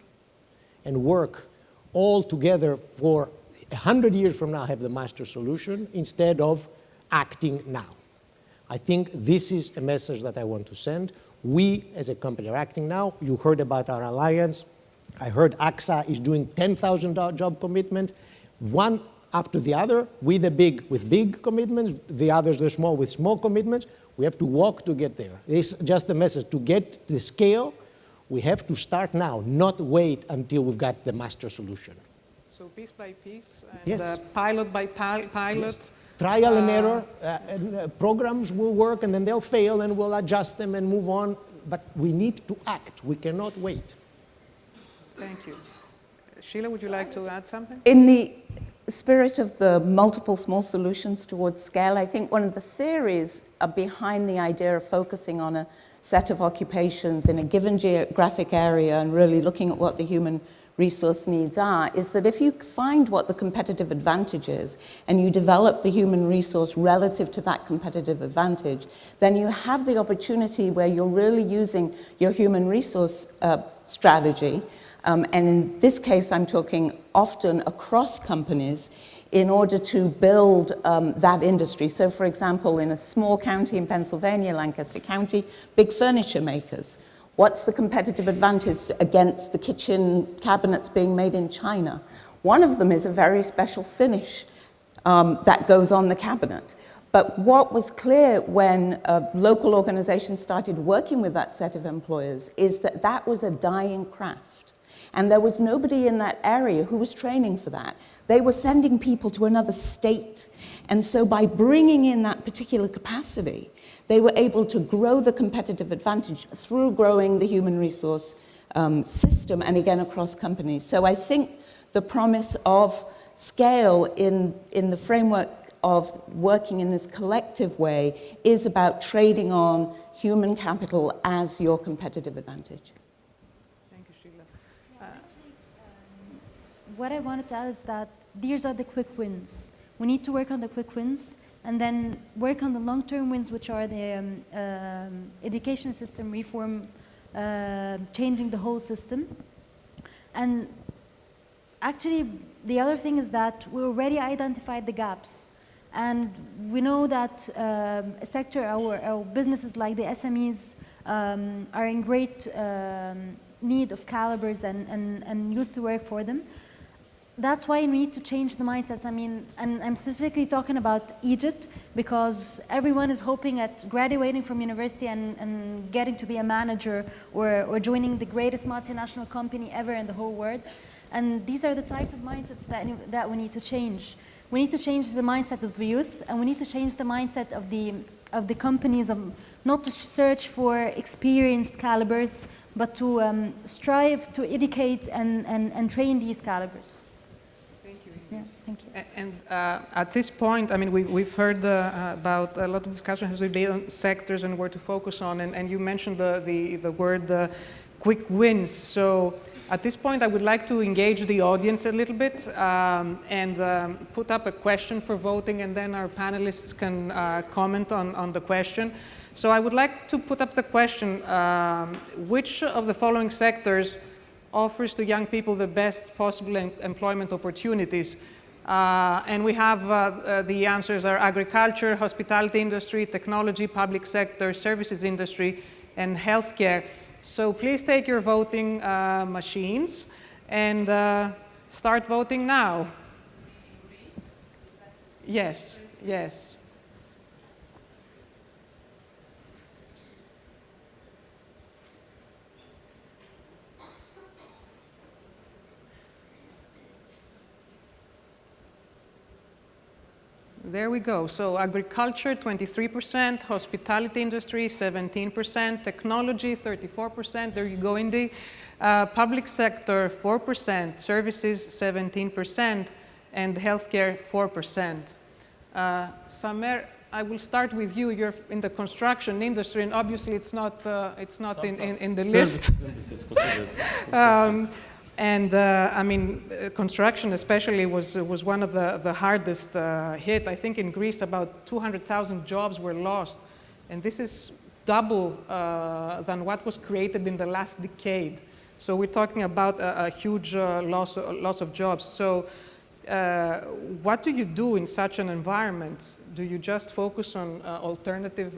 and work all together for 100 years from now have the master solution instead of acting now. I think this is a message that I want to send. We as a company are acting now. You heard about our alliance. I heard AXA is doing 10,000 job commitment, one after the other, with big commitments, the others are small with small commitments. We have to walk to get there. This is just the message. To get the scale, we have to start now, not wait until we've got the master solution. So piece by piece, and Yes. Pilot by pilot. Yes. Trial and error, programs will work and then they'll fail and we'll adjust them and move on. But we need to act. We cannot wait. Thank you. Sheila, would you like to add something? In the spirit of the multiple small solutions towards scale, I think one of the theories behind the idea of focusing on a set of occupations in a given geographic area and really looking at what the human resource needs are is that if you find what the competitive advantage is and you develop the human resource relative to that competitive advantage, then you have the opportunity where you're really using your human resource strategy. And in this case, I'm talking often across companies in order to build that industry. So for example, in a small county in Pennsylvania, Lancaster County, big furniture makers. What's the competitive advantage against the kitchen cabinets being made in China? One of them is a very special finish that goes on the cabinet. But what was clear when local organizations started working with that set of employers is that that was a dying craft. And there was nobody in that area who was training for that. They were sending people to another state. And so by bringing in that particular capacity, they were able to grow the competitive advantage through growing the human resource system and again across companies. So I think the promise of scale in the framework of working in this collective way is about trading on human capital as your competitive advantage. What I wanted to add is that these are the quick wins. We need to work on the quick wins and then work on the long-term wins, which are the education system reform, changing the whole system. And actually, the other thing is that we already identified the gaps. And we know that a sector, our businesses like the SMEs are in great need of calibers and youth to work for them. That's why we need to change the mindsets. I mean, and I'm specifically talking about Egypt because everyone is hoping at graduating from university and getting to be a manager or joining the greatest multinational company ever in the whole world. And these are the types of mindsets that we need to change. We need to change the mindset of the youth, and we need to change the mindset of the companies of not to search for experienced calibers, but to strive to educate and train these calibers. Yeah, thank you. And at this point, I mean, we've heard about a lot of discussion has been on sectors and where to focus on, and you mentioned the word quick wins. So at this point, I would like to engage the audience a little bit and put up a question for voting, and then our panelists can comment on the question. So I would like to put up the question, which of the following sectors offers to young people the best possible employment opportunities? And we have the answers are agriculture, hospitality industry, technology, public sector, services industry, and healthcare. So please take your voting machines and start voting now. Yes, yes. There we go. So agriculture, 23%, hospitality industry, 17%, technology, 34%. There you go, Indjy. Public sector, 4%, services, 17%, and healthcare, 4%. Samer, I will start with you. You're in the construction industry, and obviously it's not in the list. I mean, construction especially was one of the hardest hit. I think in Greece about 200,000 jobs were lost, and this is double than what was created in the last decade. So we're talking about a huge loss of jobs. So what do you do in such an environment? Do you just focus on alternative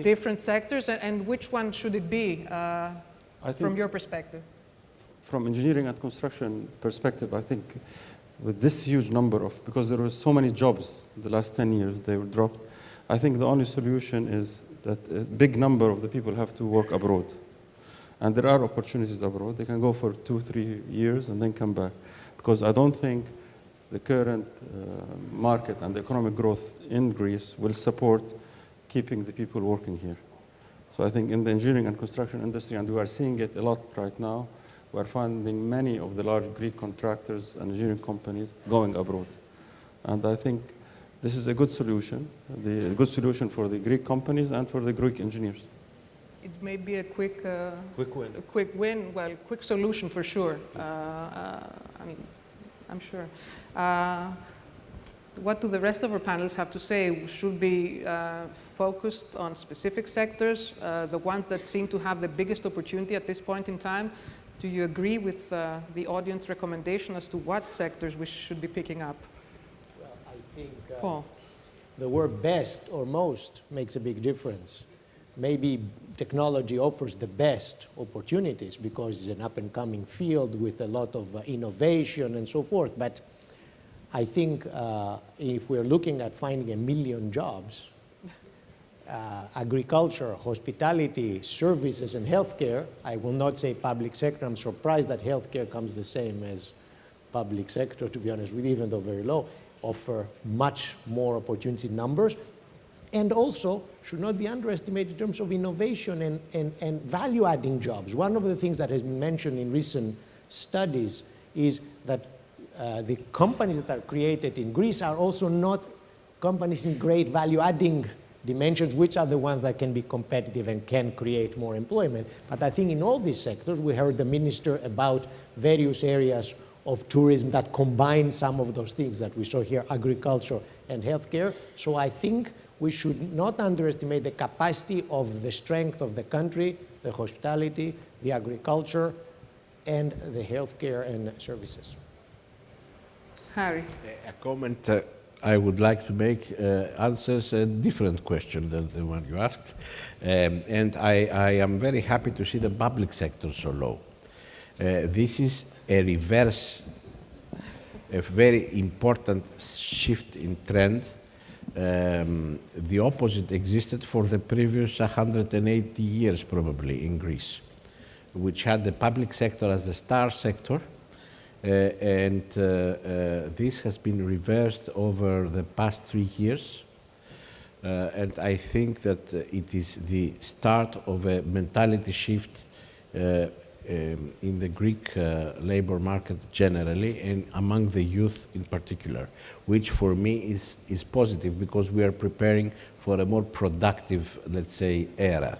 different sectors, and which one should it be from your perspective? From engineering and construction perspective, I think with this huge number of, because there were so many jobs in the last 10 years, they were dropped. I think the only solution is that a big number of the people have to work abroad. And there are opportunities abroad. They can go for 2-3 years and then come back. Because I don't think the current market and the economic growth in Greece will support keeping the people working here. So I think in the engineering and construction industry, and we are seeing it a lot right now, we're finding many of the large Greek contractors and engineering companies going abroad. And I think this is a good solution, a good solution for the Greek companies and for the Greek engineers. It may be a quick win. A quick win, well, quick solution for sure. I mean, I'm sure. What do the rest of our panelists have to say? Should be focused on specific sectors, the ones that seem to have the biggest opportunity at this point in time. Do you agree with the audience recommendation as to what sectors we should be picking up? Well, I think Paul. The word best or most makes a big difference. Maybe technology offers the best opportunities because it's an up-and-coming field with a lot of innovation and so forth. But I think if we're looking at finding 1 million jobs, agriculture, hospitality, services, and healthcare, I will not say public sector. I'm surprised that healthcare comes the same as public sector, to be honest with you, even though very low, offer much more opportunity numbers. And also should not be underestimated in terms of innovation and value-adding jobs. One of the things that has been mentioned in recent studies is that the companies that are created in Greece are also not companies in great value-adding dimensions, which are the ones that can be competitive and can create more employment. But I think in all these sectors, we heard the minister about various areas of tourism that combine some of those things that we saw here, agriculture and healthcare. So I think we should not underestimate the capacity of the strength of the country, the hospitality, the agriculture, and the healthcare and services. Harry. A comment I would like to make answers a different question than the one you asked. And I am very happy to see the public sector so low. This is a reverse, a very important shift in trend. The opposite existed for the previous 180 years probably in Greece, which had the public sector as the star sector. This has been reversed over the past 3 years. And I think that it is the start of a mentality shift in the Greek labor market generally and among the youth in particular, which for me is positive because we are preparing for a more productive, let's say, era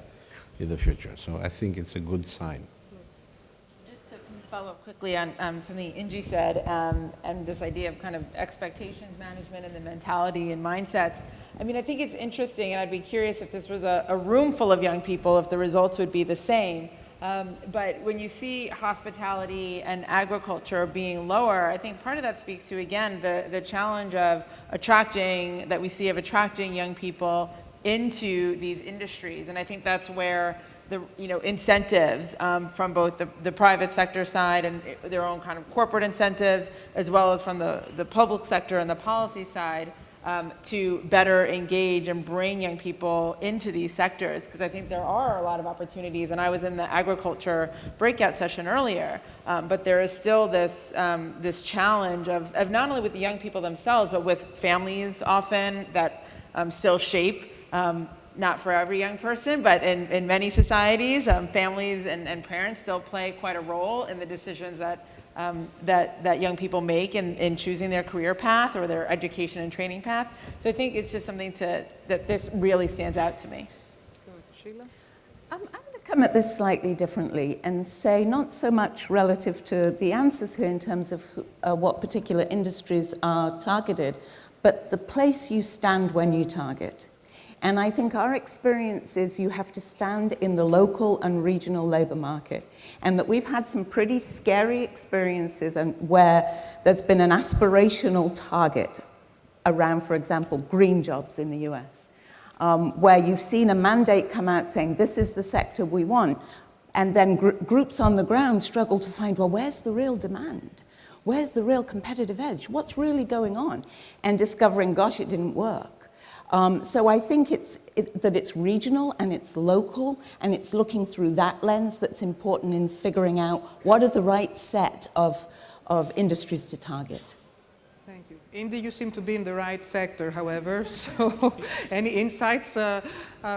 in the future. So I think it's a good sign. Follow up quickly on something Indjy said, and this idea of kind of expectations management and the mentality and mindsets. I mean, I think it's interesting, and I'd be curious if this was a room full of young people, if the results would be the same. But when you see hospitality and agriculture being lower, I think part of that speaks to, again, the challenge of attracting young people into these industries. And I think that's where the incentives from both the private sector side and their own kind of corporate incentives, as well as from the public sector and the policy side, to better engage and bring young people into these sectors, because I think there are a lot of opportunities. And I was in the agriculture breakout session earlier, but there is still this, this challenge of not only with the young people themselves, but with families often that still shape, not for every young person, but in many societies, families and parents still play quite a role in the decisions that young people make in choosing their career path or their education and training path. So I think it's just something that this really stands out to me. Good. Sheila? I'm going to come at this slightly differently and say not so much relative to the answers here in terms of what particular industries are targeted, but the place you stand when you target. And I think our experience is you have to stand in the local and regional labor market, and that we've had some pretty scary experiences and where there's been an aspirational target around, for example, green jobs in the US, where you've seen a mandate come out saying this is the sector we want, and then groups on the ground struggle to find, well, where's the real demand? Where's the real competitive edge? What's really going on? And discovering, gosh, it didn't work. So I think that it's regional and it's local, and it's looking through that lens that's important in figuring out what are the right set of industries to target. Thank you. Indjy, you seem to be in the right sector, however, so any insights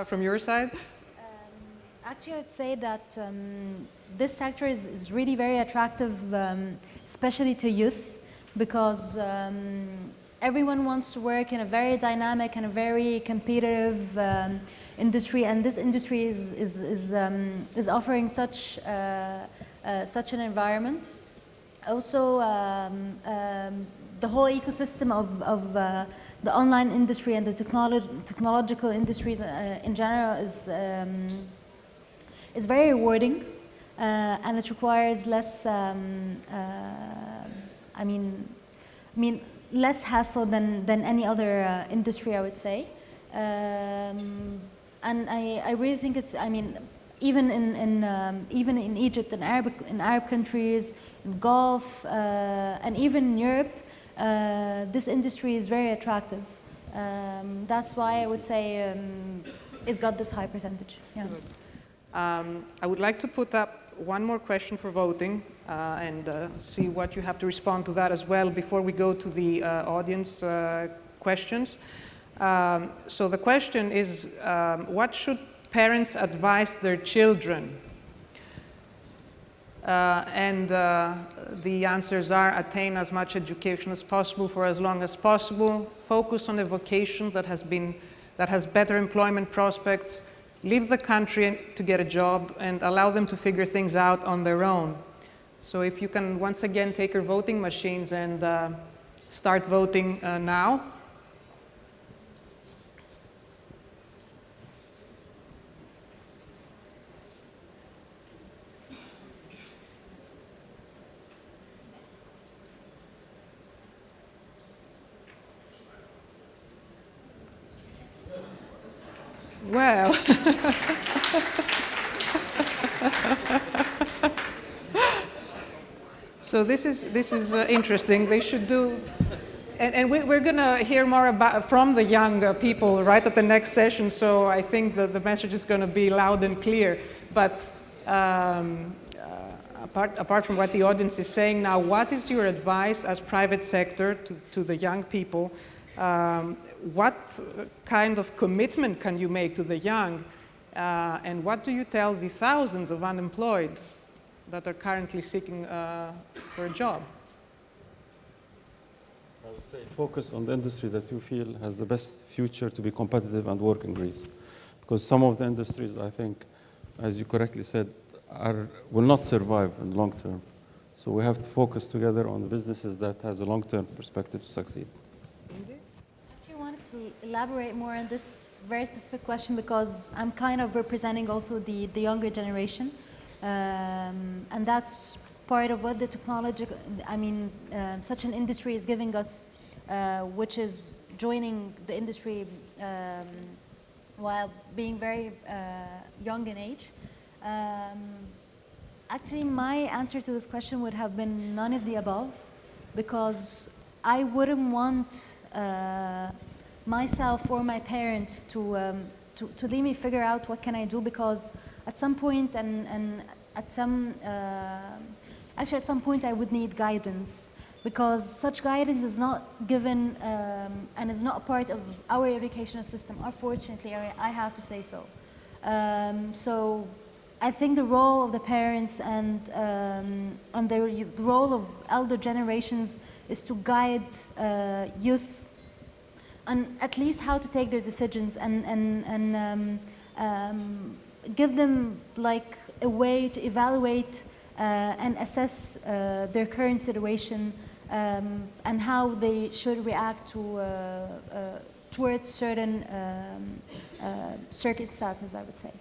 from your side? Actually, I'd say that this sector is really very attractive, especially to youth, because everyone wants to work in a very dynamic and a very competitive industry, and this industry is offering such an environment. Also, the whole ecosystem of the online industry and the technological industries in general is very rewarding, and it requires less. Less hassle than any other industry, I would say, and I really think it's. Even in Egypt and in Arab countries, in Gulf, and even in Europe, this industry is very attractive. That's why I would say it got this high percentage. Yeah. Good. I would like to put up one more question for voting and see what you have to respond to that as well before we go to the audience questions. So the question is, what should parents advise their children? The answers are: attain as much education as possible for as long as possible, focus on a vocation that has better employment prospects, leave the country to get a job, and allow them to figure things out on their own. So if you can once again take your voting machines and start voting now. Well, so this is interesting. They should do, and we're going to hear more from the young people right at the next session. So I think that the message is going to be loud and clear. But apart from what the audience is saying now, what is your advice as private sector to the young people? What kind of commitment can you make to the young? And what do you tell the thousands of unemployed that are currently seeking for a job? I would say focus on the industry that you feel has the best future to be competitive and work in Greece. Because some of the industries, I think, as you correctly said, will not survive in the long term. So we have to focus together on the businesses that has a long-term perspective to succeed. I wanted to elaborate more on this very specific question because I'm kind of representing also the younger generation, and that's part of what the technology, such an industry is giving us, which is joining the industry while being very young in age. Actually, my answer to this question would have been none of the above, because I wouldn't want myself or my parents to let me figure out what can I do, because at some point at some point I would need guidance, because such guidance is not given and is not a part of our educational system, unfortunately. I have to say so. So I think the role of the parents and the role of elder generations is to guide youth on at least how to take their decisions, and give them like a way to evaluate and assess their current situation, and how they should react towards certain circumstances, I would say.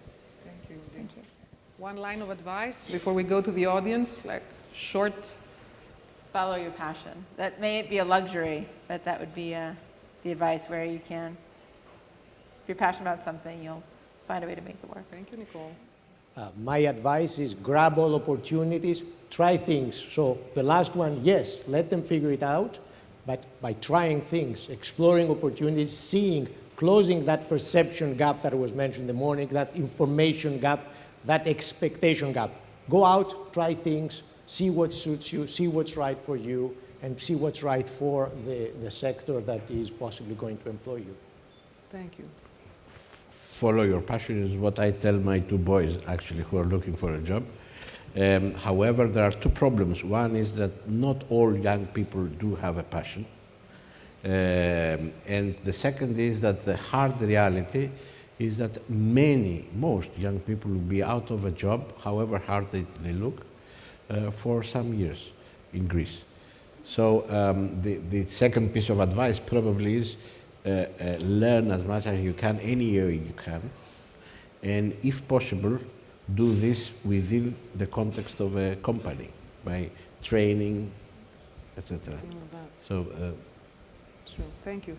Thank you. Thank you. One line of advice before we go to the audience, like short. Follow your passion. That may be a luxury, but that would be the advice where you can. If you're passionate about something, you'll find a way to make it work. Thank you, Nicole. My advice is grab all opportunities, try things. So the last one, yes, let them figure it out, but by trying things, exploring opportunities, seeing, closing that perception gap that was mentioned in the morning, that information gap, that expectation gap. Go out, try things, see what suits you, see what's right for you, and see what's right for the sector that is possibly going to employ you. Thank you. Follow your passion is what I tell my two boys, actually, who are looking for a job. However, there are two problems. One is that not all young people do have a passion. And the second is that the hard reality is that most young people will be out of a job, however hard they look, for some years in Greece. So the second piece of advice probably is learn as much as you can, any year you can, and if possible, do this within the context of a company by training, etc. So, sure. Thank you,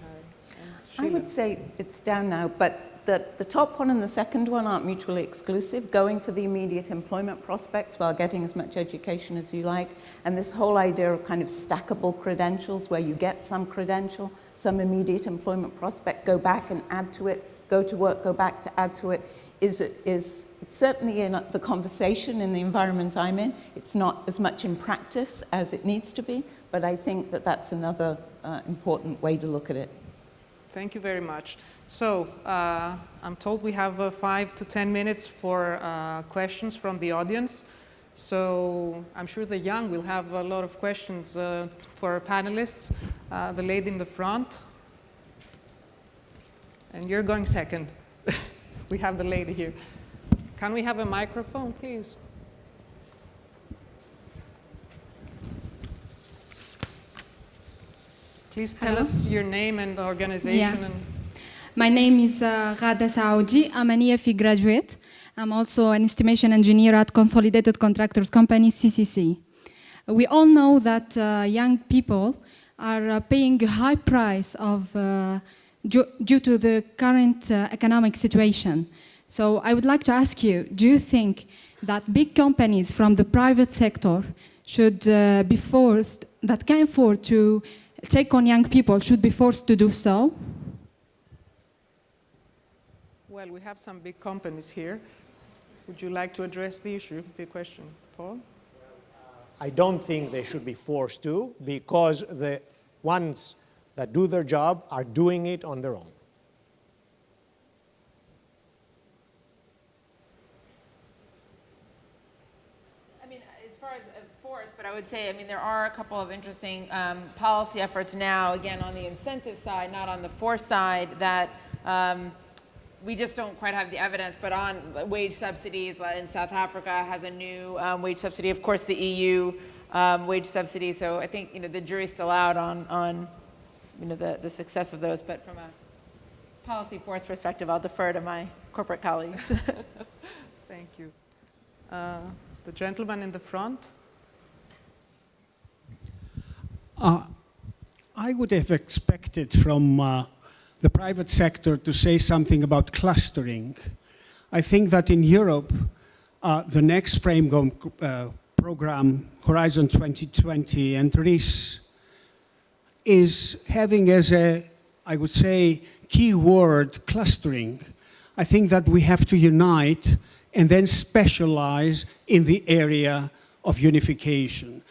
Harry. I would say it's down now, but the top one and the second one aren't mutually exclusive. Going for the immediate employment prospects while getting as much education as you like, and this whole idea of kind of stackable credentials where you get some credential, some immediate employment prospect, go back and add to it, go to work, go back to add to it, is certainly in the conversation in the environment I'm in. It's not as much in practice as it needs to be, but I think that that's another important way to look at it. Thank you very much. So I'm told we have 5 to 10 minutes for questions from the audience. So I'm sure the young will have a lot of questions for our panelists. The lady in the front. And you're going second. We have the lady here. Can we have a microphone, please? Please tell us your name and organization. Yeah. And my name is Ghada Saoudi. I'm an EFE graduate. I'm also an estimation engineer at Consolidated Contractors company, CCC. We all know that young people are paying a high price of, due to the current economic situation. So I would like to ask you, do you think that big companies from the private sector should be forced, that can afford to take on young people, should be forced to do so? well, we have some big companies here. Would you like to address the issue, the question, Paul? I don't think they should be forced to, because the ones that do their job are doing it on their own. I mean, as far as force, but I would say, I mean, there are a couple of interesting policy efforts now, again, on the incentive side, not on the force side, that we just don't quite have the evidence, but on wage subsidies in South Africa has a new wage subsidy. Of course, the EU wage subsidy. So I think, you know, the jury's still out on you know, the success of those. But from a policy force perspective, I'll defer to my corporate colleagues. Thank you. The gentleman in the front. I would have expected from the private sector to say something about clustering. I think that in Europe, the next framework program, Horizon 2020, and RIS, is having as a I would say, key word, clustering. I think that we have to unite and then specialize in the area of unification.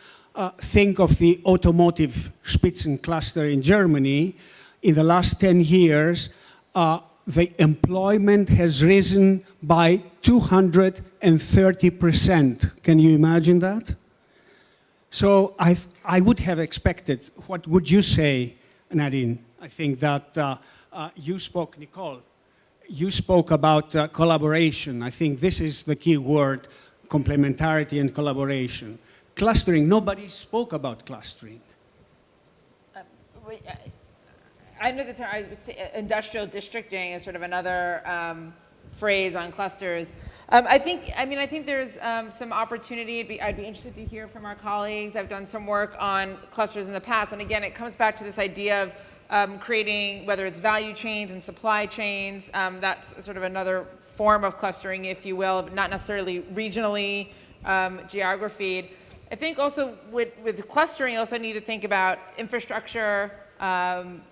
Think of the automotive Spitzencluster in Germany. In the last 10 years, the employment has risen by 230%. Can you imagine that? So I would have expected, what would you say, Nadine? I think that you spoke, Nicole, you spoke about collaboration. I think this is the key word, complementarity and collaboration. Clustering, nobody spoke about clustering. I know the term, industrial districting is sort of another phrase on clusters. I think there's some opportunity. I'd be interested to hear from our colleagues. I've done some work on clusters in the past. And again, it comes back to this idea of creating, whether it's value chains and supply chains, that's sort of another form of clustering, if you will, not necessarily regionally geographied. I think also with clustering, you also need to think about infrastructure,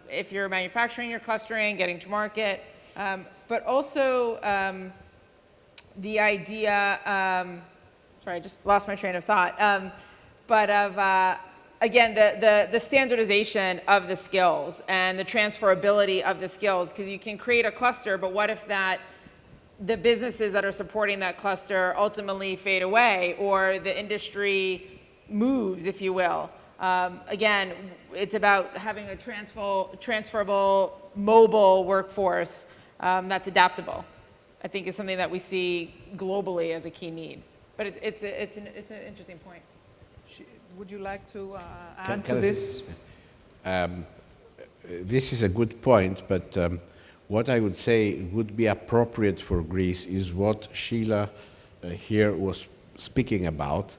if you're manufacturing your clustering, getting to market, but also the idea, sorry, I just lost my train of thought, but of, again, the standardization of the skills and the transferability of the skills, because you can create a cluster, but what if the businesses that are supporting that cluster ultimately fade away, or the industry moves, if you will? Again, it's about having a transferable, mobile workforce that's adaptable. I think is something that we see globally as a key need. But it's an interesting point. Would you like to add to this? This is a good point, but what I would say would be appropriate for Greece is what Sheila here was speaking about,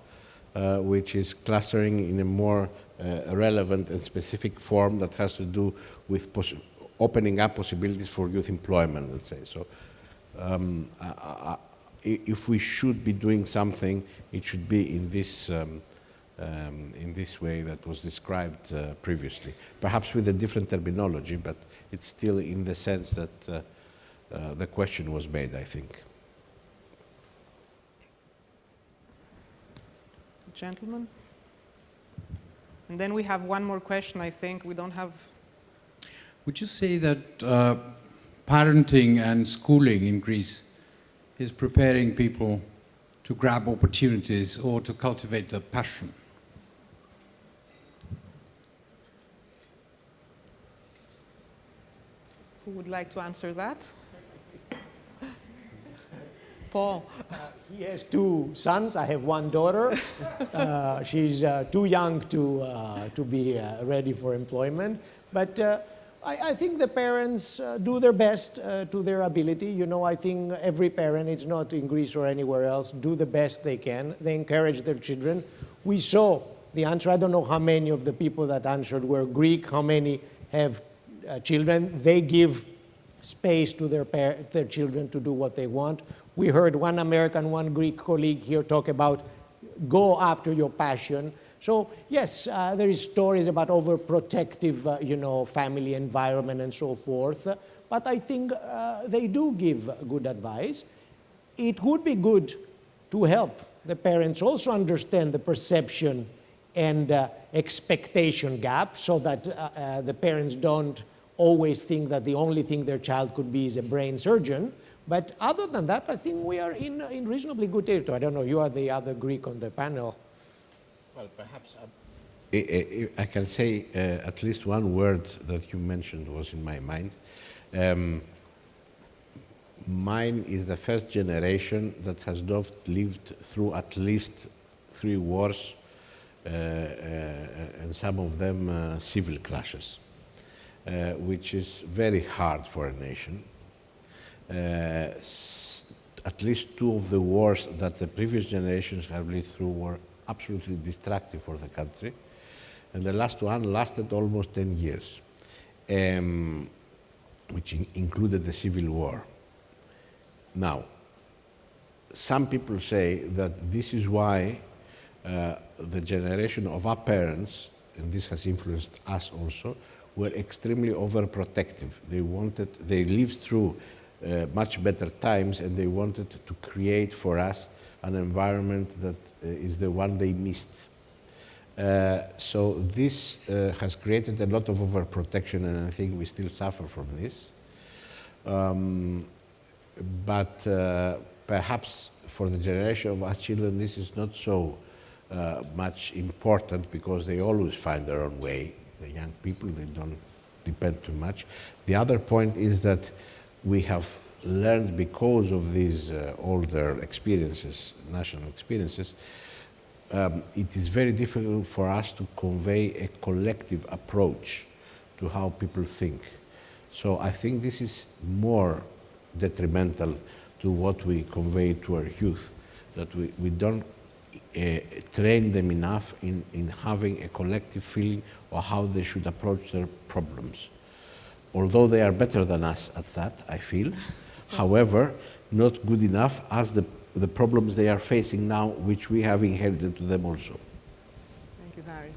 which is clustering in a more relevant and specific form that has to do with opening up possibilities for youth employment, let's say. So if we should be doing something, it should be in this way that was described previously, perhaps with a different terminology, but it's still in the sense that the question was made, I think. Gentlemen? And then we have one more question, I think. We don't have... Would you say that parenting and schooling in Greece is preparing people to grab opportunities or to cultivate their passion? Who would like to answer that? Paul. He has 2 sons. I have 1 daughter. She's too young to be ready for employment. But I think the parents do their best to their ability. You know, I think every parent, it's not in Greece or anywhere else, do the best they can. They encourage their children. We saw the answer. I don't know how many of the people that answered were Greek, how many have children. They give space to their children to do what they want. We heard one American, one Greek colleague here talk about go after your passion. So yes, there is stories about overprotective, you know, family environment and so forth. But I think they do give good advice. It would be good to help the parents also understand the perception and expectation gap, so that the parents don't always think that the only thing their child could be is a brain surgeon. But other than that, I think we are in reasonably good territory. I don't know, you are the other Greek on the panel. Well, perhaps I can say at least one word that you mentioned was in my mind. Mine is the first generation that has lived through at least 3 wars, and some of them civil clashes, which is very hard for a nation. At least 2 of the wars that the previous generations have lived through were absolutely destructive for the country, and the last one lasted almost 10 years, which included the Civil War. Now, some people say that this is why the generation of our parents, and this has influenced us also, were extremely overprotective. They lived through much better times, and they wanted to create for us an environment that is the one they missed. So this has created a lot of overprotection, and I think we still suffer from this. But perhaps for the generation of our children, this is not so much important, because they always find their own way. The young people, they don't depend too much. The other point is that we have learned, because of these older experiences, national experiences, it is very difficult for us to convey a collective approach to how people think. So I think this is more detrimental to what we convey to our youth, that we don't train them enough in having a collective feeling of how they should approach their problems. Although they are better than us at that, I feel, however, not good enough as the problems they are facing now, which we have inherited to them also. Thank you, Harry.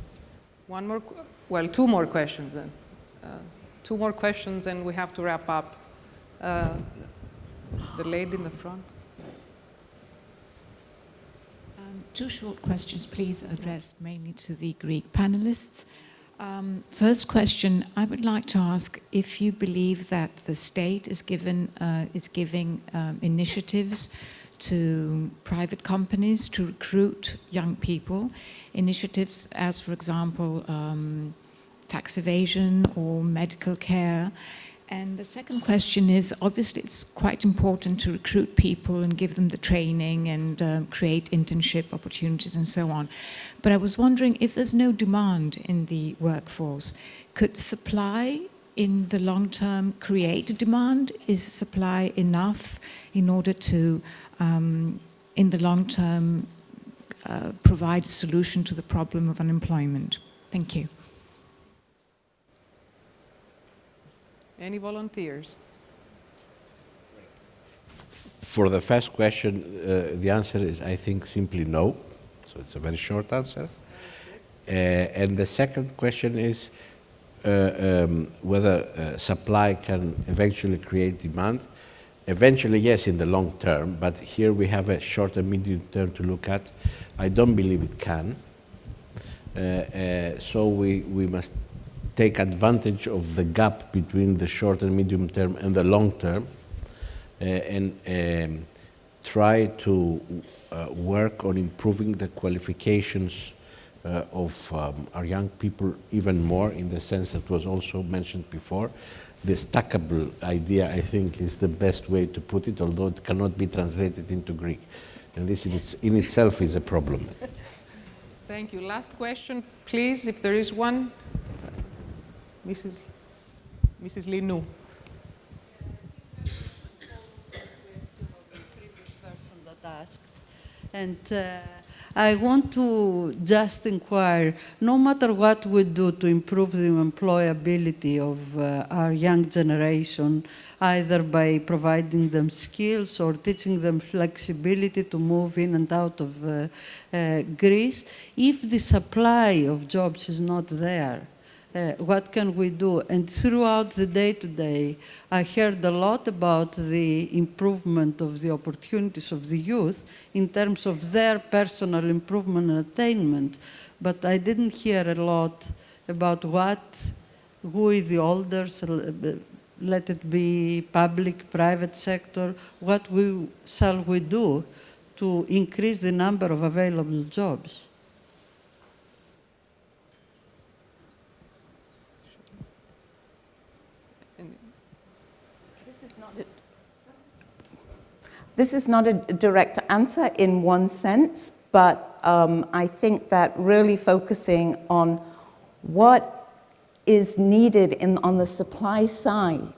One more, well, two more questions then. Two more questions and we have to wrap up. The lady in the front. Two short questions, please, addressed mainly to the Greek panelists. First question, I would like to ask if you believe that the state is giving initiatives to private companies to recruit young people, initiatives as, for example, tax evasion or medical care. And the second question is, obviously it's quite important to recruit people and give them the training and create internship opportunities and so on. But I was wondering if there's no demand in the workforce, could supply in the long term create a demand? Is supply enough in order to, in the long term, provide a solution to the problem of unemployment? Thank you. Any volunteers? For the first question, the answer is, I think, simply no. So it's a very short answer. And the second question is whether supply can eventually create demand. Eventually, yes, in the long term, but here we have a short and medium term to look at. I don't believe it can. So we must take advantage of the gap between the short and medium term and the long term, and try to work on improving the qualifications of our young people even more, in the sense that was also mentioned before. The stackable idea, I think, is the best way to put it, although it cannot be translated into Greek. And this in itself is a problem. Thank you. Last question, please, if there is one. Mrs. Linou. And I want to just inquire, no matter what we do to improve the employability of our young generation, either by providing them skills or teaching them flexibility to move in and out of Greece, if the supply of jobs is not there, what can we do? And throughout the day-to-day, I heard a lot about the improvement of the opportunities of the youth in terms of their personal improvement and attainment, but I didn't hear a lot about what we, the elders, let it be public, private sector, what shall we do to increase the number of available jobs? This is not a direct answer in one sense, but I think that really focusing on what is needed on the supply side.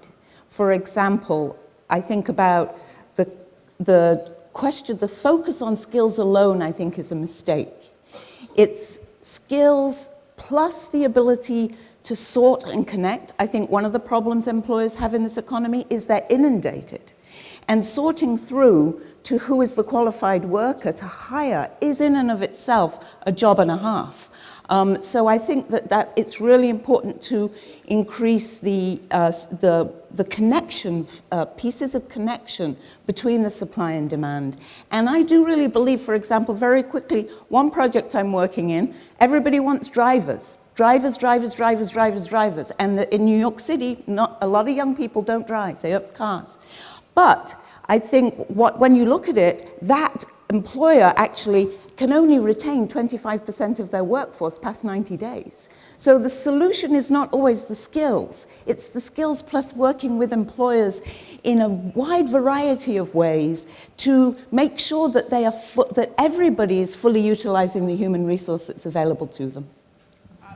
For example, I think about the question, the focus on skills alone, I think, is a mistake. It's skills plus the ability to sort and connect. I think one of the problems employers have in this economy is they're inundated. And sorting through to who is the qualified worker to hire is in and of itself a job and a half. So I think that it's really important to increase the connection, pieces of connection between the supply and demand. And I do really believe, for example, very quickly, one project I'm working in, everybody wants drivers. Drivers. And in New York City, a lot of young people don't drive, they have cars. But I think when you look at it, that employer actually can only retain 25% of their workforce past 90 days. So the solution is not always the skills. It's the skills plus working with employers in a wide variety of ways to make sure that that everybody is fully utilizing the human resource that's available to them.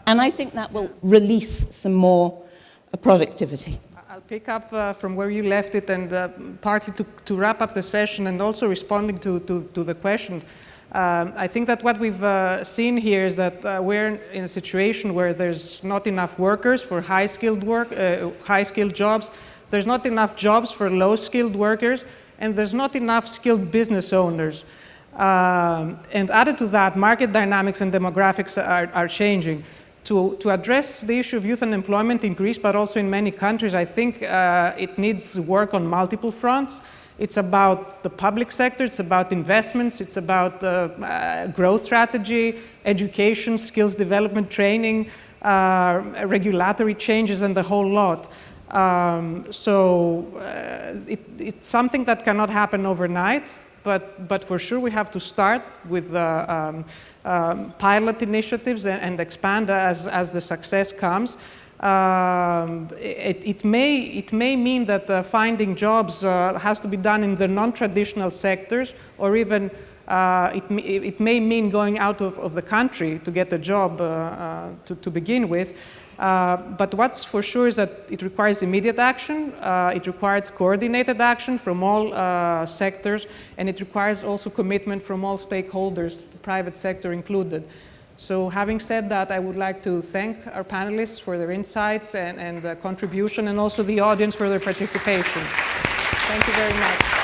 And I think that will release some more productivity. I'll pick up from where you left it, and partly to wrap up the session and also responding to the question. I think that what we've seen here is that we're in a situation where there's not enough workers for high-skilled work, high-skilled jobs. There's not enough jobs for low-skilled workers, and there's not enough skilled business owners. And added to that, market dynamics and demographics are changing. To address the issue of youth unemployment in Greece, but also in many countries, I think it needs work on multiple fronts. It's about the public sector, it's about investments, it's about growth strategy, education, skills development, training, regulatory changes, and the whole lot. It's something that cannot happen overnight, but for sure we have to start with pilot initiatives and expand as the success comes. It may mean that finding jobs has to be done in the non-traditional sectors, or even it may mean going out of the country to get a job to begin with. But what's for sure is that it requires immediate action, it requires coordinated action from all sectors, and it requires also commitment from all stakeholders, the private sector included. So having said that, I would like to thank our panelists for their insights and contribution, and also the audience for their participation. Thank you very much.